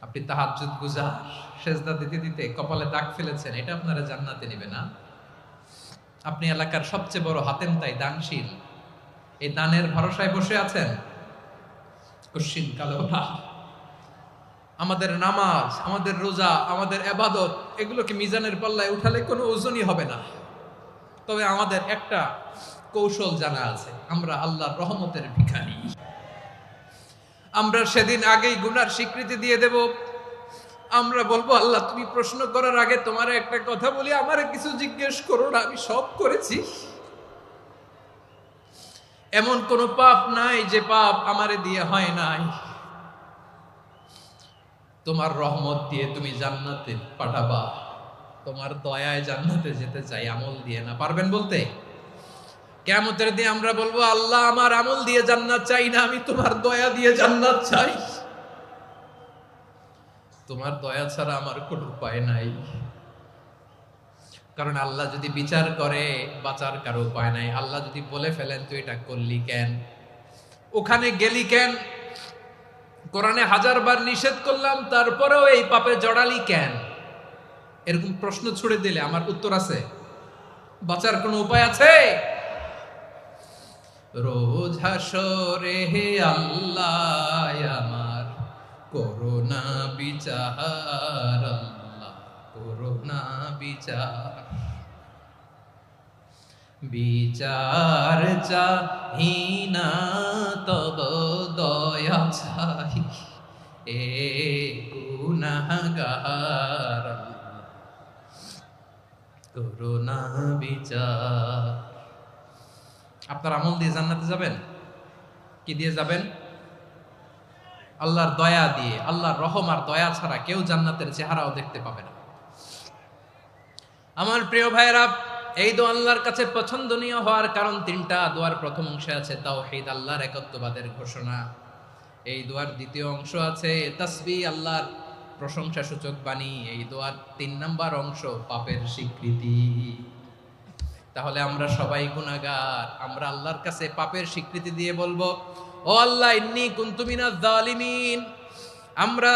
আপনি তাহাজ্জুদ গুজার, সেজদা দিতে দিতে কপালে দাগ ফেলেছেন, এটা আপনারা জান্নাতে নেবে না। আপনি এলাকার সবচেয়ে বড় হাতেম তাই দানশীল, এই দানের ভরসায় বসে আছেন, কশিন কালো না। আমাদের নামাজ, আমাদের রোজা, আমাদের ইবাদত, এগুলোকে মিজানের পাল্লায় উঠালে কোনো ওজনই হবে না। তবে আমাদের একটা কৌশল জানা আছে, আমরা আল্লাহর রহমতের ভিখারি। আমরা সেদিন আগেই গুনার স্বীকৃতি দিয়ে দেব। আমরা বলবো, আল্লাহ তুমি প্রশ্ন করার আগে তোমার একটা কথা বলি, আমারে কিছু জিজ্ঞেস করো না, আমি সব করেছি। এমন কোন পাপ নাই যে পাপ আমারে দিয়ে হয় নাই। তোমার রহমত দিয়ে তুমি জান্নাতে পাঠাবা, তোমার দয়ায় জান্নাতে যেতে চাই, আমল দিয়ে না। পারবেন বলতে? কিয়ামতের দিন আমরা বলবো, আল্লাহ আমার আমল দিয়ে জান্নাত চাই না, আমি তোমার দয়া দিয়ে জান্নাত চাই। তোমার দয়া ছাড়া আমার কোনো উপায় নাই। কারণ আল্লাহ যদি বিচার করে, বাঁচার কারো উপায় নাই। আল্লাহ যদি বলে ফেলেন তুই এটা করলি কেন, ওখানে গেলি কেন? কোরআনে 1000 বার নিষেধ করলাম, তারপরেও এই পাপে জড়ালি কেন? এরকম প্রশ্ন ছুড়ে দিলে আমার উত্তর আছে? বাঁচার কোনো উপায় আছে? রোজ হাসরে হে আল্লাহ আমার করোনা বিচার, আল্লাহ করোনা বিচার, বিচার চাহিনা তব দয়া চাই, এ গুনাহগার করোনা বিচার। আপনার আমল দিয়ে জান্নাতে যাবেন? কি দিয়ে যাবেন? আল্লাহর দয়া দিয়ে। আল্লাহর রহম আর দয়া ছাড়া কেউ জান্নাতের চেহারাও দেখতে পাবে না। আমার প্রিয় ভাইয়েরা, এই দোয়া আল্লাহর কাছে পছন্দনীয় হওয়ার কারণ তিনটা। দোয়ার প্রথম অংশে আছে তাওহীদ, আল্লাহর একত্ববাদের ঘোষণা। এই দোয়ার দ্বিতীয় অংশ আছে তাসবিহ, আল্লাহর প্রশংসা সূচক বাণী। এই দোয়ার 3 নাম্বার অংশ পাপের স্বীকৃতি। তাহলে আমরা সবাই গুনাহগার। আমরা আল্লাহর কাছে পাপের স্বীকৃতি দিয়ে বলবো, ও আল্লাহ, ইন্নী কুনতু মিনাজ জালিমিন। আমরা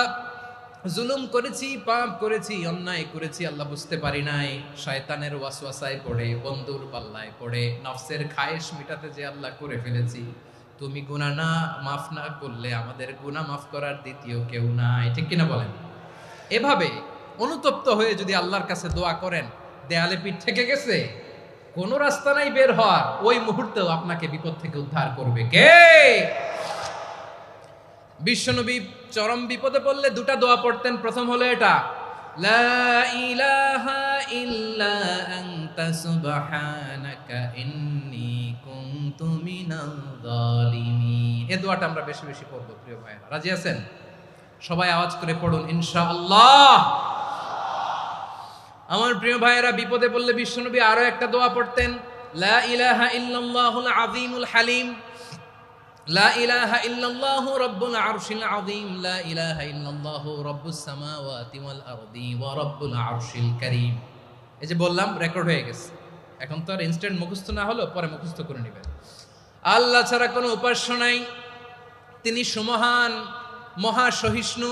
জুলুম করেছি, পাপ করেছি, অন্যায় করেছি, আল্লাহ বুঝতে পারি নাই। শয়তানের ওয়াসওয়াসায় পড়ে, বন্ধুর পাল্লায় পড়ে, নফসের খায়েশ মিটাতে যে আল্লাহ করে ফেলেছি। তুমি গুনাহ না মাফ না করলে আমাদের গুনাহ মাফ করার দ্বিতীয় কেউ নাই। ঠিক কিনা বলেন? এভাবে অনুতপ্ত হয়ে যদি আল্লাহর কাছে দোয়া করেন, দেয়ালে পিঠ থেকে গেছে, কোনো রাস্তা নাই বের হওয়ার, ওই মুহূর্তেও আপনাকে বিপদ থেকে উদ্ধার করবে কে? বিশ্বনবী চরম বিপদে পড়লে 2টা দোয়া পড়তেন। প্রথম হলো এটা, লা ইলাহা ইল্লা আনতা সুবহানাকা ইন্নী কুনতু মিনাল জালিমিন। এই দোয়াটা আমরা বেশি বেশি পড়ব প্রিয় ভাইরা। রাজি আছেন? সবাই আওয়াজ করে পড়ুন ইনশাআল্লাহ। আমার প্রিয় ভাইয়েরা, বিপদে পড়লে বিশ্বনবী আরো একটা দোয়া পড়তেন, লা ইলাহা ইল্লাল্লাহুল আযীমুল হালিম, লা ইলাহা ইল্লাল্লাহু রাব্বুল আরশিল আযীম, লা ইলাহা ইল্লাল্লাহু রাব্বুস সামাওয়াতি ওয়াল আরদি ওয়া রাব্বুল আরশিল কারীম। এই যে বললাম, রেকর্ড হয়ে গেছে। এখন তো আর ইনস্ট্যান্ট মুখস্থ না হলো, পরে মুখস্থ করে নেবেন। আল্লাহ ছাড়া কোনো উপাস্য নাই, তিনি সুমহান, মহা সহিষ্ণু।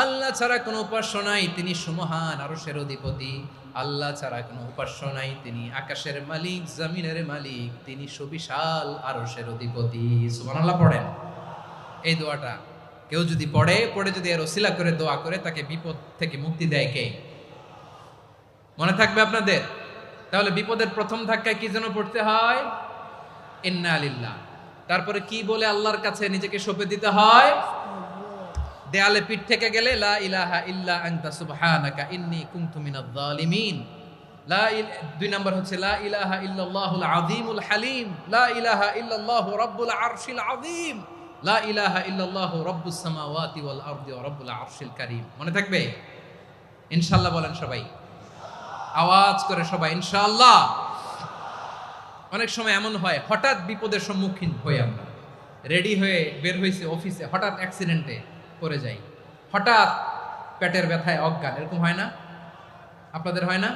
আল্লাহ ছাড়া কোনো উপাস্য নাই, তিনি সুমহান, আরশের অধিপতি। আল্লাহ ছাড়া কোনো উপাস্য নাই, তিনি আকাশের মালিক, জমিনের মালিক, তিনি সুবিশাল আরশের অধিপতি। সুবহানাল্লাহ পড়েন। এই দোয়াটা কেউ যদি পড়ে যদি এর ওসিলা করে দোয়া করে, তাকে বিপদ থেকে মুক্তি দেয় কে? মনে থাকবে আপনাদের? তাহলে বিপদের প্রথম ধাক্কায় কি যেন পড়তে হয়? ইন্না লিল্লাহ। তারপরে কি বলে আল্লাহর কাছে নিজেকে সঁপে দিতে হয়? দেয়ালে পিঠ থেকে গেলে লা ইলাহা ইল্লা আনতা সুবহানাকা ইন্নী কুনতু মিনাজ জালিমিন। 2 নাম্বার হচ্ছে লা ইলাহা ইল্লাল্লাহুল আযীমুল হালিম, লা ইলাহা ইল্লাল্লাহু রাব্বুল আরশিল আযীম, লা ইলাহা ইল্লাল্লাহু রাব্বুস সামাওয়াতি ওয়াল আরদি ওয়া রাব্বুল আরশিল কারীম। মনে থাকবে? ইনশাআল্লাহ বলেন সবাই, আওয়াজ করে সবাই ইনশাআল্লাহ। অনেক সময় এমন হয়, হঠাৎ বিপদের সম্মুখীন হই আমরা, রেডি হয়ে বের হইছে অফিসে, হঠাৎ অ্যাক্সিডেন্টে পড়ে যাই, হঠাৎ পেটের ব্যথায় অজ্ঞান। এরকম হয় না? আপনাদের হয় না?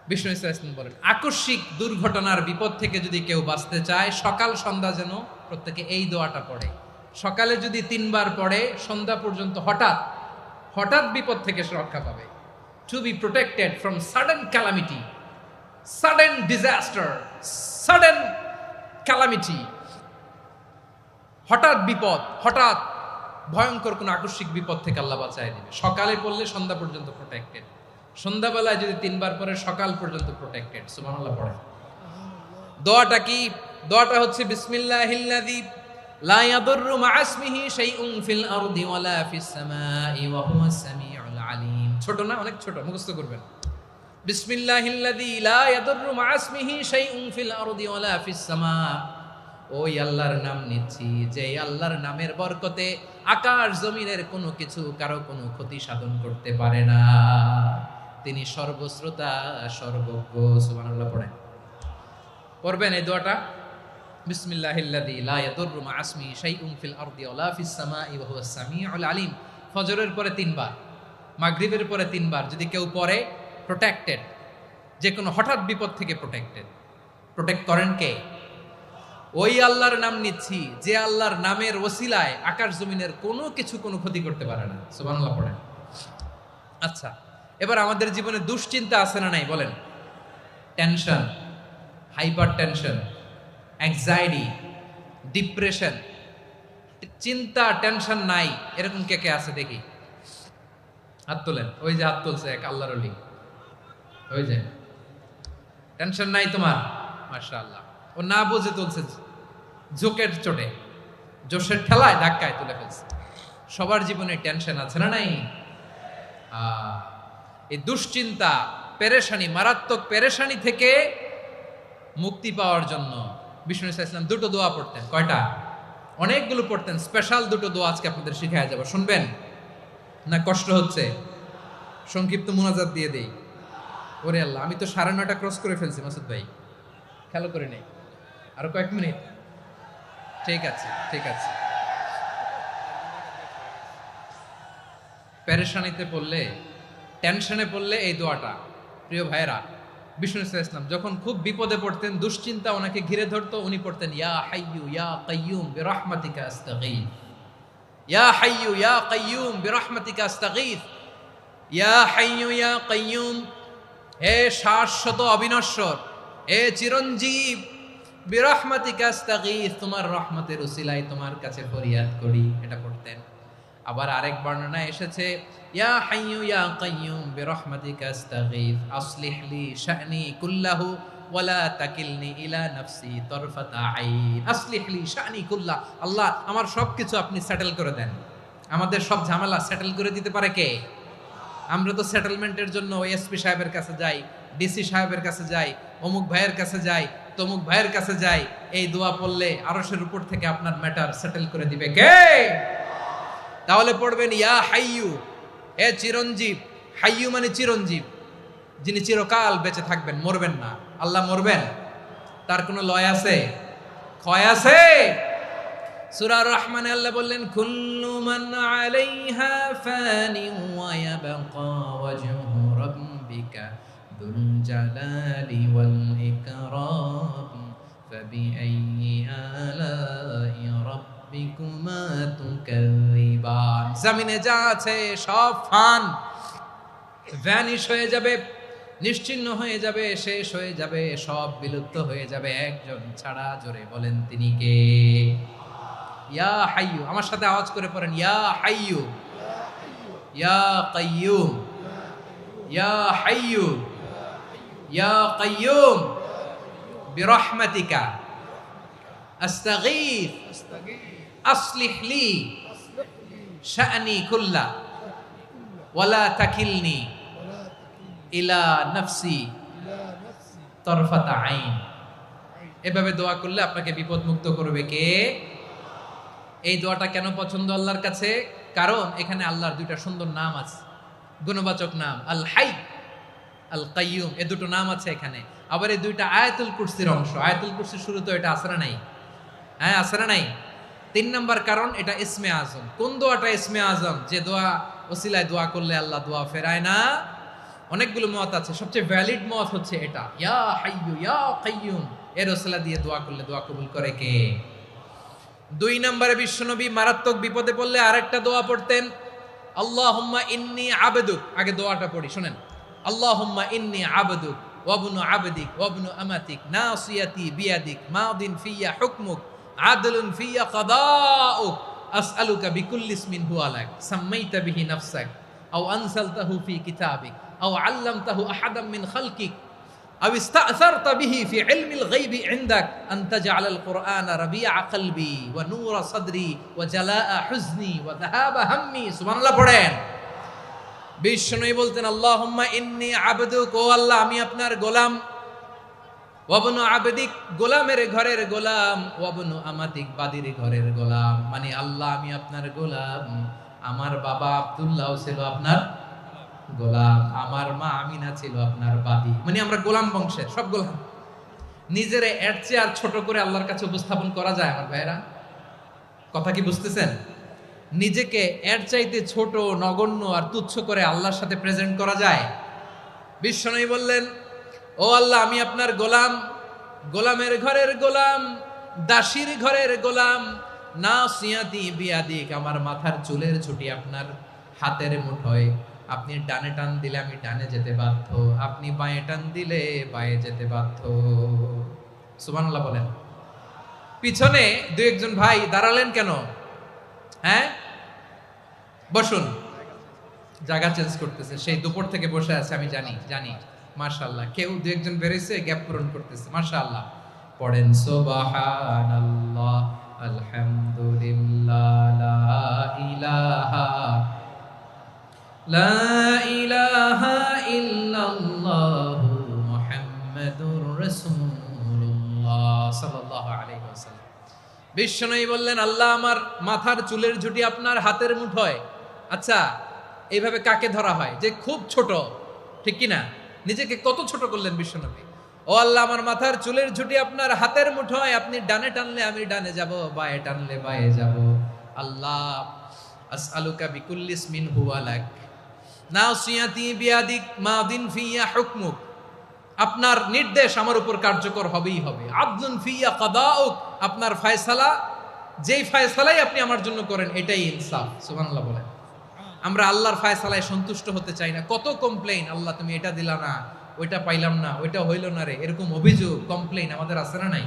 বিষ্ণু ইসলাম বলেন, আকস্মিক দুর্ঘটনার বিপদ থেকে যদি কেউ বাঁচতে চায়, সকাল সন্ধ্যা যেন প্রত্যেকে এই দোয়াটা পড়ে। সকালে যদি 3 বার পড়ে, সন্ধ্যা পর্যন্ত হঠাৎ বিপদ থেকে সে রক্ষা পাবে। To be protected from sudden calamity, sudden disaster, sudden calamity. হঠাৎ বিপদ, হঠাৎ ভয়ঙ্কর কোন আকস্মিক বিপদ থেকে আল্লাহ বাঁচায় দিবে। সকালে পড়লে সন্ধ্যা পর্যন্ত প্রোটেক্টেড, সন্ধ্যাবেলায় যদি 3 বার পরে সকাল পর্যন্ত প্রোটেক্টেড। সুবহানাল্লাহ পড়ে। দোয়াটা কি? দোয়াটা হচ্ছে বিসমিল্লাহিল্লাযী লা ইয়াদুররু মা ইসমিহি শাইউন ফিল আরদি ওয়ালা ফিস সামাই ওয়া হুয়াস সামিউল আলিম। ছোট না? অনেক ছোট, মুখস্থ করবেন। বিসমিল্লাহিল্লাযী লা ইয়াদুররু মা ইসমিহি শাইউন ফিল আরদি ওয়ালা ফিস সামা। ওই আল্লাহর নাম নিচ্ছি, যে আল্লাহর নামের বরকতে আকাশ জমিনের কোনো কিছু কারো কোনো ক্ষতি সাধন করতে পারে না। তিনি সর্বশ্রোতা, সর্বজ্ঞ। সুবহানাল্লাহ পড়েন। পড়বেন এই দোয়াটা, বিসমিল্লাহিল্লাযী লা ইয়াদুররু মা ইসমিহি শাইউন ফিল আরদি ওয়ালা ফিস সামাই ওয়া হুয়াস সামিউল আলিম। ফজরের পরে 3 বার, মাগরিবের পরে 3 বার যদি কেউ পড়ে, প্রোটেক্টেড। যে কোনো হঠাৎ বিপদ থেকে প্রোটেক্টেড। প্রোটেক্ট করেন কে? ওই আল্লাহর নাম নিচ্ছি যে আল্লাহর নামের ওসিলায় আকাশ জমিনের কোনো কিছু কোনো ক্ষতি করতে পারে না। সুবহানাল্লাহ পড়েন। আচ্ছা, এবার আমাদের জীবনে দুশ্চিন্তা আছে না নাই বলেন? Tension, hyper tension, anxiety, depression, চিন্তা টেনশন নাই এরকম কে কে আছে দেখি, হাত তোলেন। ওই যে হাত তুলছে এক আল্লাহর ওলি, ওই যে টেনশন নাই তোমার, মাশাআল্লাহ। ও না বুঝে তুলছে, জোকের চোটে, জোশের ঠেলায় ধাক্কায় তুলে ফেলছে। সবার জীবনে টেনশন আছে না নাই? এই দুশ্চিন্তা, পেরেশানি, মারাত্মক পেরেশানি থেকে মুক্তি পাওয়ার জন্য বিষ্ণু ইসলাম দুটো দোয়া পড়তেন। কয়টা? অনেকগুলো পড়তেন। স্পেশাল দুটো দোয়া আজকে আপনাদের শিখায়া যাব, শুনবেন না? কষ্ট হচ্ছে? সংক্ষিপ্ত মুনাজাত দিয়ে দেই। ওরে আল্লাহ, আমি তো 9:30 ক্রস করে ফেলছি মাসুদ ভাই, খেয়াল করে নেই। আরো কয়েক মিনিট, ঠিক আছে ঠিক আছে। পেরেশানিতে পড়লে, টেনশনে পড়লে এই দোয়াটা, প্রিয় ভাইরা, বিষ্ণু ইসলাম যখন খুব বিপদে পড়তেন, দুশ্চিন্তা ওনাকে ঘিরে ধরতো, উনি পড়তেন ইয়া হাইয়ু ইয়া কাইয়ুম বিরহমাতিকা আস্তাগীথ, ইয়া হাইয়ু ইয়া কাইয়ুম বিরহমাতিকা আস্তাগীথ, ইয়া হাইয়ু ইয়া কাইয়ুম, হে শাশ্বত অবিনশ্বর, হে চিরঞ্জীব, বিরহমাতিকা আস্তাগীথ, তোমার রহমতের উসিলায় তোমার কাছে ফরিয়াদ করি। এটা পড়তেন। আবার আরেক বর্ণনায় এসেছে ইয়া হাইয়ু ইয়া কাইয়ুম বিরহমাতিকা আস্তাগীথ আসলিহ লি শা'নি কুল্লাহু ওয়ালা তাকিলনি ইলা নাফসি তরফাতা আইন। আসলিহ লি শা'নি কুল্লাহ, আল্লাহ আমার সবকিছু আপনি সেটেল করে দেন। আমাদের সব ঝামেলা সেটেল করে দিতে পারে কে? আমরা তো সেটেলমেন্টের জন্য এসপি সাহেবের কাছে যাই, ডিসি সাহেবের কাছে যাই, অমুক ভাইয়ের কাছে যাই, তমুক ভাইয়ের কাছে যাই। এই দোয়া পড়লে আরশের উপর থেকে আপনার ম্যাটার সেটেল করে দিবে কে? তাহলে পড়বেন ইয়া হাইয়ু, এ চিরঞ্জীব। হাইয়ু মানে চিরঞ্জীব, যিনি চিরকাল বেঁচে থাকবেন, মরবেন না। আল্লাহ মরবেন? তার কোনো লয় আছে? ক্ষয় আছে? সূরা রহমানে আল্লাহ বললেন কুল্লু মান আলাইহা ফানি ওয়া ইয়াবকা ওয়াজহু রাব্বিকা যুল জালালি ওয়াল ইকরাম ফাবিআইয়ি আলাই রাব্বিকুমা তুকাযিবান। জমিনে যা আছে সব ফান, ভ্যানিশ হয়ে যাবে, নিশ্চিহ্ন হয়ে যাবে, শেষ হয়ে যাবে, সব বিলুপ্ত হয়ে যাবে, একজন ছাড়া। জোরে বলেন তিনি কে? ইয়া হাইয়ু। আমার সাথে আওয়াজ করে পড়েন ইয়া হাইয়ু ইয়া কাইয়ুম ইয়া হাইয়ু ইয়া কাইয়ুম বিরহমাতিকা আস্তাগীথ আসলিহ লি শা'নি কুল্লা ওয়ালা তাকিলনি ইলা নাফসি তরফাতা আইন। এভাবে দোয়া করলে আপনাকে বিপদ মুক্ত করবে কে? এই দোয়াটা কেন পছন্দ আল্লাহর কাছে? কারণ এখানে আল্লাহর দুইটা সুন্দর নাম আছে, গুণবাচক নাম, আল হাই, আল কাইয়ুম। এই দুটো নাম আছে এখানে। আবার এই দুইটা আয়াতুল কুরসির অংশ। আয়াতুল কুরসির শুরু তো এটা আছে না নাই? হ্যাঁ, আছে না নাই? 3 নাম্বার কারণ, এটা ইসমে আজম। কোন দোয়াটা ইসমে আজম? যে দোয়া ওসিলায় দোয়া করলে আল্লাহ দোয়া ফেরায় না। অনেকগুলো মত আছে, সবচেয়ে ভ্যালিড মত হচ্ছে এটা, ইয়া হাইয়ু ইয়া কাইয়ুম। এর ওসিলা দিয়ে দোয়া করলে দোয়া কবুল করে কে? 2 নম্বরে বিশ্বনবী মারাত্মক বিপদে পড়লে আরেকটা দোয়া পড়তেন, আল্লাহুম্মা ইন্নী আবদুক। আগে দোয়াটা পড়ি, শুনেন। আল্লাহুম্মা ইন্নী আবদুক ওয়া ইবনু আবদিক ওয়া ইবনু আমাতিক নাসিয়াতি বিয়াদিক মাদিন ফিয়া হুকমুক আদলুন ফিয়া কাদাউক আসআলুকা বিকুল্লি ইসমিন হুয়া লাক সাম্মাইতা বিহি নাফসাক আও আনসালতাহু ফি কিতাবিক আও আল্লামতাহু আহাদাম মিন খালকিক أو استأثرت به في علم الغيب عندك أن تجعل القرآن ربيع قلبي ونور صدري وجلاء حزني وذهاب همي। سبحان الله পড়েন। বিষ্ণু বলতেন আল্লাহুম্মা ইন্নী আবদুক, ও আল্লাহ আমি আপনার গোলাম, ওয়াবনু আবদিক, গোলামের ঘরের গোলাম, ওয়াবনু আমাতিক, বাদির ঘরের গোলাম। মানে আল্লাহ আমি আপনার গোলাম, আমার বাবা আব্দুল্লাহ ছিল আপনার গোলাম, আমার মা আমিনা ছিল আপনার বাদী। মানে আমরা গোলাম বংশের, সব গোলাম। নিজের এর চেয়ে আর ছোট করে আল্লাহর কাছে উপস্থাপন করা যায় আমার ভাইরা? কথা কি বুঝতেছেন? নিজেকে এর চাইতে ছোট, নগণ্য আর তুচ্ছ করে আল্লাহর সাথে প্রেজেন্ট করা যায়? বিশ্বনবী বললেন ও আল্লাহ আমি আপনার গোলাম, গোলামের ঘরের গোলাম, দাসীর ঘরের গোলাম, নাসিয়াতি বিয়াদিক, আমার মাথার চুলের ছুটি আপনার হাতের মুঠোয়। আপনি ডানে টান দিলে আমি ডানে যেতে বাধ্য, আপনি বাঁয়ে টান দিলে বাঁয়ে যেতে বাধ্য। সুবহানাল্লাহ বলেন। পিছনে দুই একজন ভাই দাঁড়ালেন কেন? হ্যাঁ, বসুন। জায়গা চেঞ্জ করতেছে, সেই দুপুর থেকে বসে আছে, আমি জানি। মাশাআল্লাহ, কেউ দু একজন বেরিয়েছে, গ্যাপ পূরণ করতেছে। মাশাআল্লাহ, পড়েন সুবহানাল্লাহ, আলহামদুলিল্লাহ, লা ইলাহা ইল্লাল্লাহু মুহাম্মাদুর রাসূলুল্লাহ সাল্লাল্লাহু আলাইহি ওয়াসাল্লাম। বিশ্বনবী বললেন, আল্লাহ আমার মাথার চুলের ঝুঁটি আপনার হাতের মুঠোয়। আচ্ছা, এইভাবে কাকে ধরা হয়? যে খুব ছোট, ঠিক কি না? নিজেকে কত ছোট করলেন বিশ্বনবী। ও আল্লাহ, আমার মাথার চুলের ঝুঁটি আপনার হাতের মুঠোয়, আপনি ডানে টানলে আমি ডানে যাব, বাঁয়ে টানলে বাঁয়ে যাব। আল্লাহ, আসআলুকা বিকুল্লি ইসমিন হুয়া লাক, নাসিয়াতি বিয়াদিক, মাদিন ফিয়া হুকমুক, আপনার নির্দেশ আমার উপর কার্যকর হবেই হবে। আদলুন ফিয়া কাদাউক, আপনার ফয়সালা, যেই ফয়সালাই আপনি আমার জন্য করেন এটাই ইনসাফ। সুবহানাল্লাহ বলেন। আমরা আল্লাহর ফয়সালায় সন্তুষ্ট হতে চাই না। কত কমপ্লেইন, আল্লাহ তুমি এটা দিলা না, ওইটা পাইলাম না, ওইটা হইল না রে, এরকম অভিযোগ, কমপ্লেইন আমাদের আছে না নাই?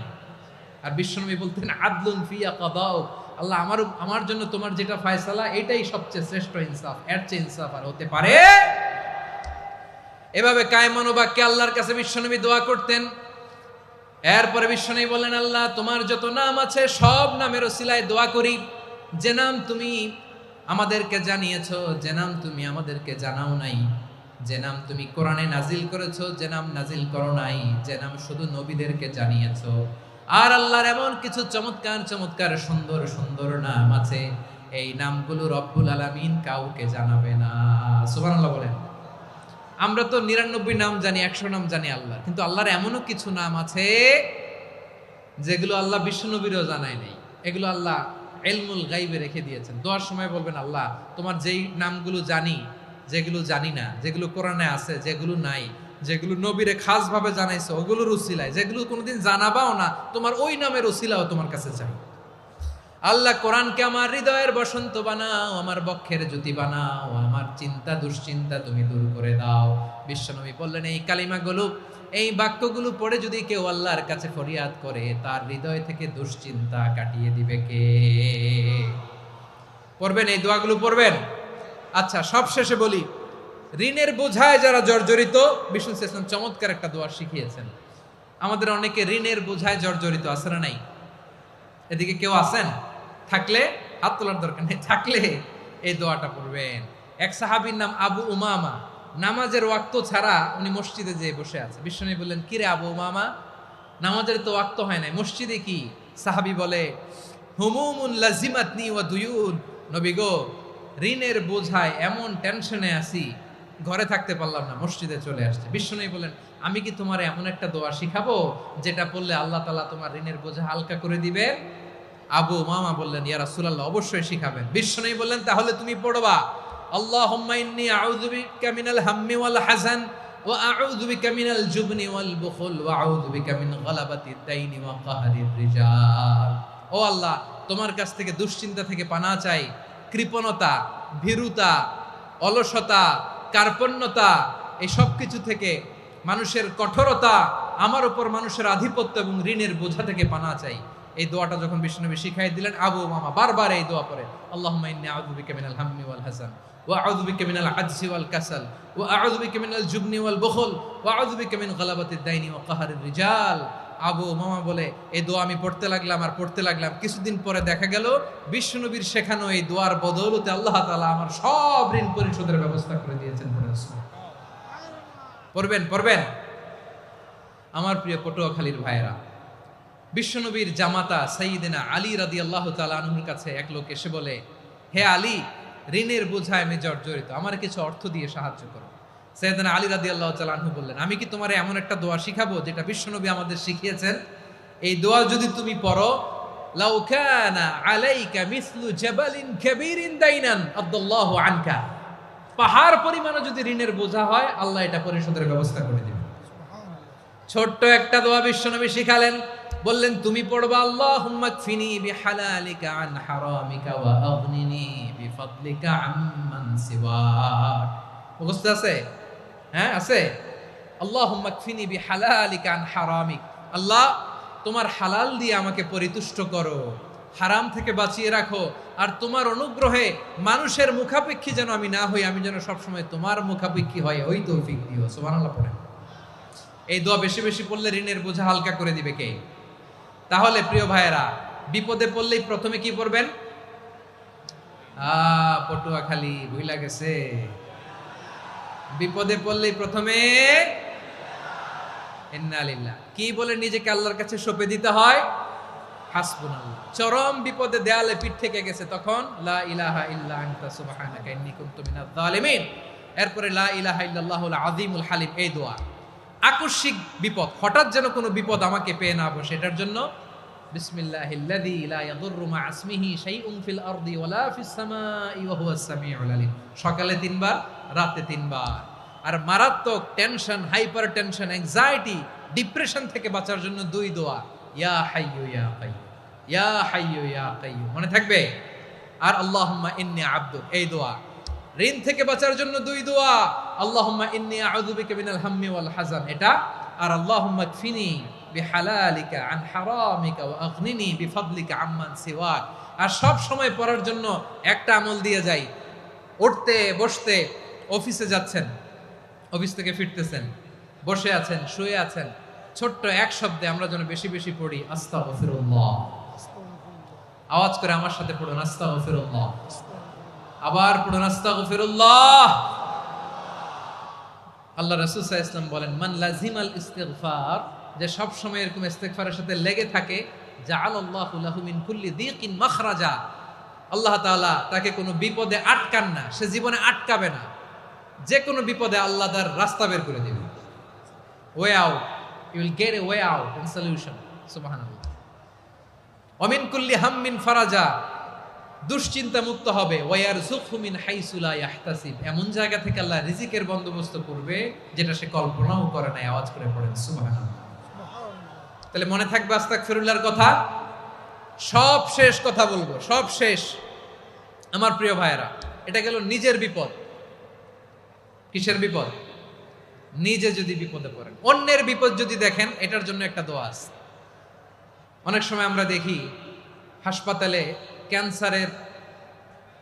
আর বিশ্বনবী বলতেন, আদলুন ফিয়া কাদাউক, আল্লাহ আমার জন্য তোমার যেটা ফয়সালা এটাই সবচেয়ে শ্রেষ্ঠ ইনসাফ, এর চেয়ে ইনসাফ আর হতে পারে? এভাবে কায়মান বাক্যে আল্লাহর কাছে বিশ্বনবী দোয়া করতেন। এরপরে বিশ্বনবী বললেন, আল্লাহ তোমার যত নাম আছে সব নামের ওসিলায় দোয়া করি, যে নাম তুমি আমাদেরকে জানিয়েছো, যে নাম তুমি আমাদেরকে জানাও নাই, যে নাম তুমি কোরআনে নাজিল করেছো, যে নাম নাজিল করো নাই, যে নাম শুধু নবীদেরকে জানিয়েছো। আর আল্লাহর এমন কিছু চমৎকার চমৎকার সুন্দর সুন্দর নাম আছে, এই নামগুলো রব্বুল আলামিন কাউকে জানাবে না। সুবহানাল্লাহ বলেন। আমরা তো 99 নাম জানি, 100 নাম জানি আল্লাহ, কিন্তু আল্লাহর এমনও কিছু নাম আছে যেগুলো আল্লাহ বিশ্বনবীরও জানায় নাই। এগুলো আল্লাহ ইলমুল গায়বে রেখে দিয়েছেন। দোয়ার সময় বলবেন, আল্লাহ তোমার যেই নামগুলো জানি, যেগুলো জানি না, যেগুলো কোরআনে আছে, যেগুলো নাই, যেগুলো নবীরে খাস ভাবে জানাইছো ওগুলোর উসিলায়, যেগুলো কোনোদিন জানাবাও না, তোমার ওই নামের উসিলাও তোমার কাছে চাই। আল্লাহ কোরআনকে আমার হৃদয়ের বসন্ত বানাও, আমার বক্ষের জ্যোতি বানাও, আমার চিন্তা দুশ্চিন্তা তুমি দূর করে দাও। বিশ্বনবী বললেন, এই কালিমাগুলো, এই বাক্যগুলো পড়ে যদি কেউ আল্লাহর কাছে ফরিয়াদ করে, তার হৃদয় থেকে দুশ্চিন্তা কাটিয়ে দিবে কে? পড়বেন, এই দোয়াগুলো পড়বেন। আচ্ছা, সব শেষে বলি, ঋণের বোঝায় যারা জর্জরিত, বিষ্ণু ইসলাম চমৎকার একটা দোয়া শিখিয়েছেন। আমাদের অনেকে ঋণের বোঝায় জর্জরিত, আছে না নাই? এদিকে কেউ আছেন? থাকলে হাত তোলার দরকার নেই, থাকলে এই দোয়াটা পড়বেন। এক সাহাবীর নাম আবু উমামা, নামাজের ওয়াক্ত ছাড়া উনি মসজিদে যেয়ে বসে আছে। বিশ্বনবী বললেন, কি রে আবু উমামা, নামাজের তো ওয়াক্ত হয় নাই, মসজিদে কি? সাহাবী বলে, হুমুমুন লাজিমাতনি ওয়া দুয়ুন, নবী গো, ঋণের বোঝায় এমন টেনশনে আছি, ঘরে থাকতে পারলাম না, মসজিদে চলে আসছে। বিশ্বনবী বলেন, আমি কি তোমার এমন একটা দোয়া শিখাবো যেটা পড়লে আল্লাহ তাআলা তোমার ঋণের বোঝা হালকা করে দিবে? আবু উমামা বললেন, ইয়া রাসূলুল্লাহ, অবশ্যই শিখাবেন। বিশ্বনবী বললেন, তাহলে তুমি পড়বা, আল্লাহুম্মা ইন্নী আউযু বিকা মিনাল হাম্মি ওয়াল হাযান ওয়া আউযু বিকা মিনাল জুবনি ওয়াল বুখল ওয়া আউযু বিকা মিন গালাবাতিদ দাইনি ওয়া কাহরির রিজাল। ও আল্লাহ, তোমার কাছ থেকে দুশ্চিন্তা থেকে পানাহ চাই, কৃপণতা, ভীরুতা, অলসতা, কার্পণ্যতা, এই সব কিছু থেকে, মানুষের কঠোরতা, আমার উপর মানুষের আধিপত্য এবং ঋণের বোঝা থেকে পানাহ চাই। এই দোয়াটা যখন বিশ্বনবী শিখাই দিলেন, আবু উমামা বারবার এই দোয়া পড়ে, আল্লাহুম্মা ইন্নী আউযু বিকা মিনাল হাম্মি ওয়াল হাযান ওয়া আউযু বিকা মিনাল আজজি ওয়াল কাসাল ওয়া আউযু বিকা মিনাল জুবনি ওয়াল বুখল ওয়া আউযু বিকা মিন গালাবাতিদ দাইনি ওয়া কাহরির রিজাল। আবু উমামা বলে, এই দোয়া আমি পড়তে লাগলাম। কিছুদিন পরে দেখা গেল বিশ্বনবীর শেখানো এই দোয়ার বদৌলতে আল্লাহ তাআলা আমার সব ঋণ পরিশোধের ব্যবস্থা করে দিয়েছেন। পড়বেন। আমার প্রিয় পটুয়াখালীর ভাইয়েরা, বিশ্বনবীর জামাতা সাইয়্যিদিনা আলী রাদিয়াল্লাহু তাআলা আনহুর কাছে এক লোক এসে বলে, হে আলী, ঋণের বোঝায় আমি জর্জরিত, আমার কিছু অর্থ দিয়ে সাহায্য করো। সাইয়্যিদিনা আলী রাদিয়াল্লাহু তাআলা আনহু বললেন, আমি কি তোমারে এমন একটা দোয়া শিখাবো যেটা বিশ্বনবী আমাদের শিখিয়েছেন? এই দোয়া যদি তুমি পড়ো, লাউ কানা আলাইকা মিসলু জাবালিন কাবীরিন দাইনান আদাল্লাহু আনকা, পাহাড় পরিমাণে যদি ঋণের বোঝা হয়, আল্লাহ এটা পরিশোধের ব্যবস্থা করে দিবেন। ছোট্ট একটা দোয়া বিশ্বনবী শিখালেন, বললেন তুমি পড়বা আল্লাহুম্মা কফিনি বিহালালিকা আন হারামিকা ওয়া আগনিনি বিফাদলিকা আম্মান সিওয়াক। মুখস্থ আছে? হ্যাঁ আছে। আল্লাহুম্মা কফিনি বিহালালিকা আন হারামিক, আল্লাহ তোমার হালাল দিয়ে আমাকে পরিতুষ্ট করো, হারাম থেকে বাঁচিয়ে রাখো, আর তোমার অনুগ্রহে মানুষের মুখাপেক্ষী যেন আমি না হই, আমি যেন সবসময় তোমার মুখাপেক্ষী হয়, ওই তৌফিক দিও। সুবহানাল্লাহ পড়ে। এই দোয়া বেশি বেশি পড়লে ঋণের বোঝা হালকা করে দিবে কে? তাহলে প্রিয় ভাইয়েরা, বিপদে পড়লেই প্রথমে কি পড়বেন? পটুয়াখালী ভুইলা গেছে। বিপদে পড়লেই প্রথমে ইন্না লিল্লাহ কি বলে নিজেকে আল্লাহর কাছে সঁপে দিতে হয়? হাসবুনাল্লাহ। চরম বিপদে দেয়ালে পিঠ থেকে গেছে, তখন লা ইলাহা ইল্লা আনতা সুবহানাকা ইন্নী কুনতু মিনাজ জালিমিন। এরপরে লা ইলাহা ইল্লাল্লাহুল আযীমুল হালিম, এই দোয়া। আকস্মিক বিপদ, হঠাৎ যেন কোনো বিপদ আমাকে পেয়ে না বসে, এটার জন্য বিসমিল্লাহিল্লাযী লা ইয়াদুররু মা ইসমিহি শাইউন ফিল আরদি ওয়ালা ফিস সামাই ওয়া হুয়াস সামিউল আলিম। সকালে 3 বার, রাতে 3 বার। আর মারাত্মক tension, hyper tension, anxiety, depression থেকে বাঁচার জন্য 2 দোয়া, ইয়া হাইয়্যু ইয়া কাইয়্যুম, ইয়া হাইয়্যু ইয়া কাইয়্যুম, মনে থাকবে? আর আল্লাহুম্মা ইন্নী আবদুক, এই দোয়া। ঋণ থেকে বাঁচার জন্য 2 দোয়া, আল্লাহুম্মা ইন্নী আউযু বিকা মিনাল হাম্মি ওয়াল হাযান, এটা। আর আল্লাহুম্মা কফিনি বিহালালিকা আন হারামিকা ওয়া আগনিনি বিফাদলিকা আম্মান সিওয়াক। আর সব সময় পড়ার জন্য একটা আমল দিয়ে যাই, উঠতে বসতে, অফিসে যাচ্ছেন, অফিস থেকে ফিরতেছেন, বসে আছেন, শুয়ে আছেন, ছোট্ট এক শব্দে আমরা যেন বেশি বেশি পড়ি আস্তাগফিরুল্লাহ। আওয়াজ করে আমার সাথে পড়ুন আস্তাগফিরুল্লাহ। আবার পড়ুন আস্তাগফিরুল্লাহ। আল্লাহ রাসূল সাল্লাল্লাহু আলাইহি ওয়াসাল্লাম বলেন, মান লাজিমাল ইস্তিগফার, যে সব সময় এরকম ইস্তিগফারের সাথে লেগে থাকে, জাআলাল্লাহু লাহু মিন কুল্লি যিকিন মাখরাজা, আল্লাহ তাআলা তাকে কোনো বিপদে আটকান না, সে জীবনে আটকাবে না। যে কোনো বিপদে আল্লাহ তার রাস্তা বের করে দিবে, way out, you will get a way out and solution. সুবহানাল্লাহ। ওয়া মিন কুল্লি হাম্মিন ফারাজা, দুশ্চিন্তা মুক্ত হবে। ওয়ারযুকহু মিন হাইসু লা ইয়াহতাসিব, এমন জায়গা থেকে আল্লাহ রিজিকের বন্দোবস্ত করবে যেটা সে কল্পনাও করে নাই। আওয়াজ করে পড়েন সুবহানাল্লাহ। তাহলে মনে থাকবে আস্তাগফিরুল্লাহর কথা। সব শেষ কথা বলবো, সব শেষ আমার প্রিয় ভাইয়েরা। এটা গেল নিজের বিপদ। কিসের বিপদ? নিজে যদি বিপদে পড়েন। অন্যের বিপদ যদি দেখেন, এটার জন্য একটা দোয়া আছে। অনেক সময় আমরা দেখি হাসপাতালে ক্যান্সারের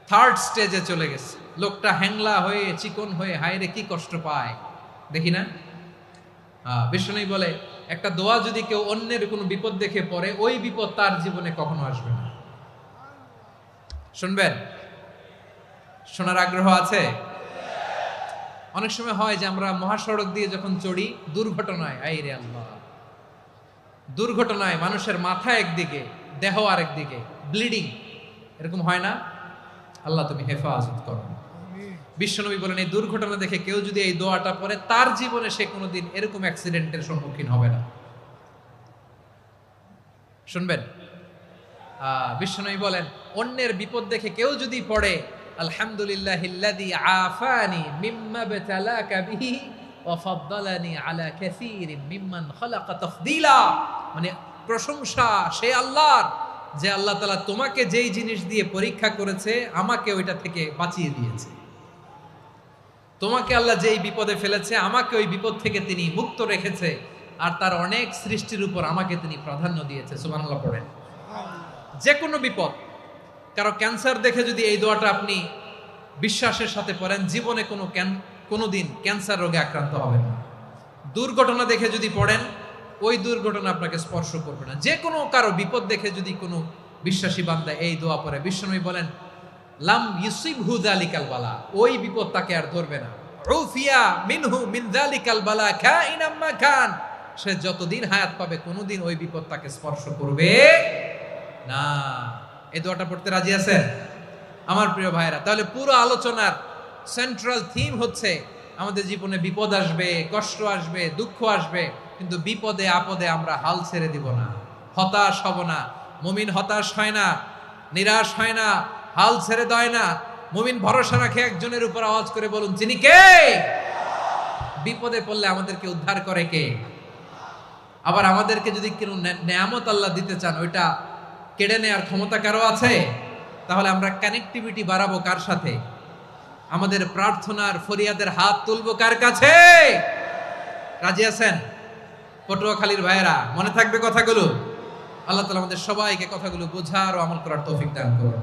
3rd স্টেজে চলে গেছে, লোকটা হ্যাংলা হয়ে, চিকন হয়ে, হায়রে কি কষ্ট পায়, দেখি না? বিষ্ণু বলে, একটা দোয়া যদি কেউ অন্যের কোনো বিপদ দেখে পড়ে, ওই বিপদ তার জীবনে কখনো আসবে না। শুনবেন? শোনার আগ্রহ আছে? অনেক সময় হয় যে আমরা মহাসড়ক দিয়ে যখন চড়ি, দুর্ঘটনায়, আইরে আল্লাহ, দুর্ঘটনায় মানুষের মাথা একদিকে, দেহ আরেকদিকে, ব্লিডিং, এরকম হয় না? আল্লাহ তুমি হেফাজত করো। বিশ্বনবী বলেন, এই দুর্ঘটনা দেখে কেউ যদি এই দোয়াটা পড়ে, তার জীবনে সে কোনোদিন এরকম অ্যাক্সিডেন্টের সম্মুখীন হবে না। শুনবেন? বিশ্বনবী বলেন, অন্যের বিপদ দেখে কেউ যদি পড়ে, আলহামদুলিল্লাহিল্লাযী আফানি মিম্মা বতালাকা বিহি ওয়া ফাদ্দালানি আলা কাসীরিন মিম্মান খালাকা তাফদীলা, মানে প্রশংসা সে আল্লাহর, যে আল্লাহ তাআলা তোমাকে যেই জিনিস দিয়ে পরীক্ষা করেছে, আমাকে ওইটা থেকে বাঁচিয়ে দিয়েছে। তোমাকে আল্লাহ যেই বিপদে ফেলেছে, আমাকে ওই বিপদ থেকে তিনি মুক্ত রেখেছে, আর তার অনেক সৃষ্টির উপর আমাকে তিনি প্রাধান্য দিয়েছে। সুবহানাল্লাহ পড়েন। যে কোনো বিপদ, কারো ক্যান্সার দেখে যদি এই দোয়াটা আপনি বিশ্বাসের সাথে পড়েন, জীবনে কোনোদিন ক্যান্সার রোগে আক্রান্ত হবেন না। দুর্ঘটনা দেখে যদি পড়েন, ওই দুর্ঘটনা আপনাকে স্পর্শ করবে না। যে কোনো কারো বিপদ দেখে যদি কোনো বিশ্বাসী বান্দা এই দোয়া পড়ে, বিশ্বনবী বলেন, লাম ইউসিবহু যালিকাল বালা, ওই বিপদ তাকে আর ধরবে না। উফিয়া মিনহু মিন যালিকাল বালা কাইনাম মা কান, সে যতদিন হায়াত পাবে কোনোদিন ওই বিপদ তাকে স্পর্শ করবে না। এই দোয়াটা পড়তে রাজি আছেন আমার প্রিয় ভাইরা? তাহলে পুরো আলোচনার সেন্ট্রাল থিম হচ্ছে, আমাদের জীবনে বিপদ আসবে, কষ্ট আসবে, দুঃখ আসবে, কিন্তু বিপদে আপদে আমরা হাল ছেড়ে দিব না, হতাশ হব না। মুমিন হতাশ হয় না, নিরাশ হয় না, হাল ছেড়ে দেয় না। মুমিন ভরসা রাখে একজনের উপর। আওয়াজ করে বলুন, যিনি কে? বিপদে পড়লে আমাদেরকে উদ্ধার করে কে? আবার আমাদেরকে যদি কোনো নেয়ামত আল্লাহ দিতে চান, ওইটা কেড়ে নেওয়ার ক্ষমতা কারো আছে? তাহলে আমরা কানেক্টিভিটি বাড়াবো কার সাথে? আমাদের প্রার্থনার ফরিয়াদের হাত তুলবো কার কাছে? রাজি আছেন? পটুয়াখালীর ভাইয়েরা, মনে থাকবে কথাগুলো? আল্লাহ তাআলা আমাদের সবাইকে কথাগুলো বোঝার ও আমল করার তৌফিক দান করুন।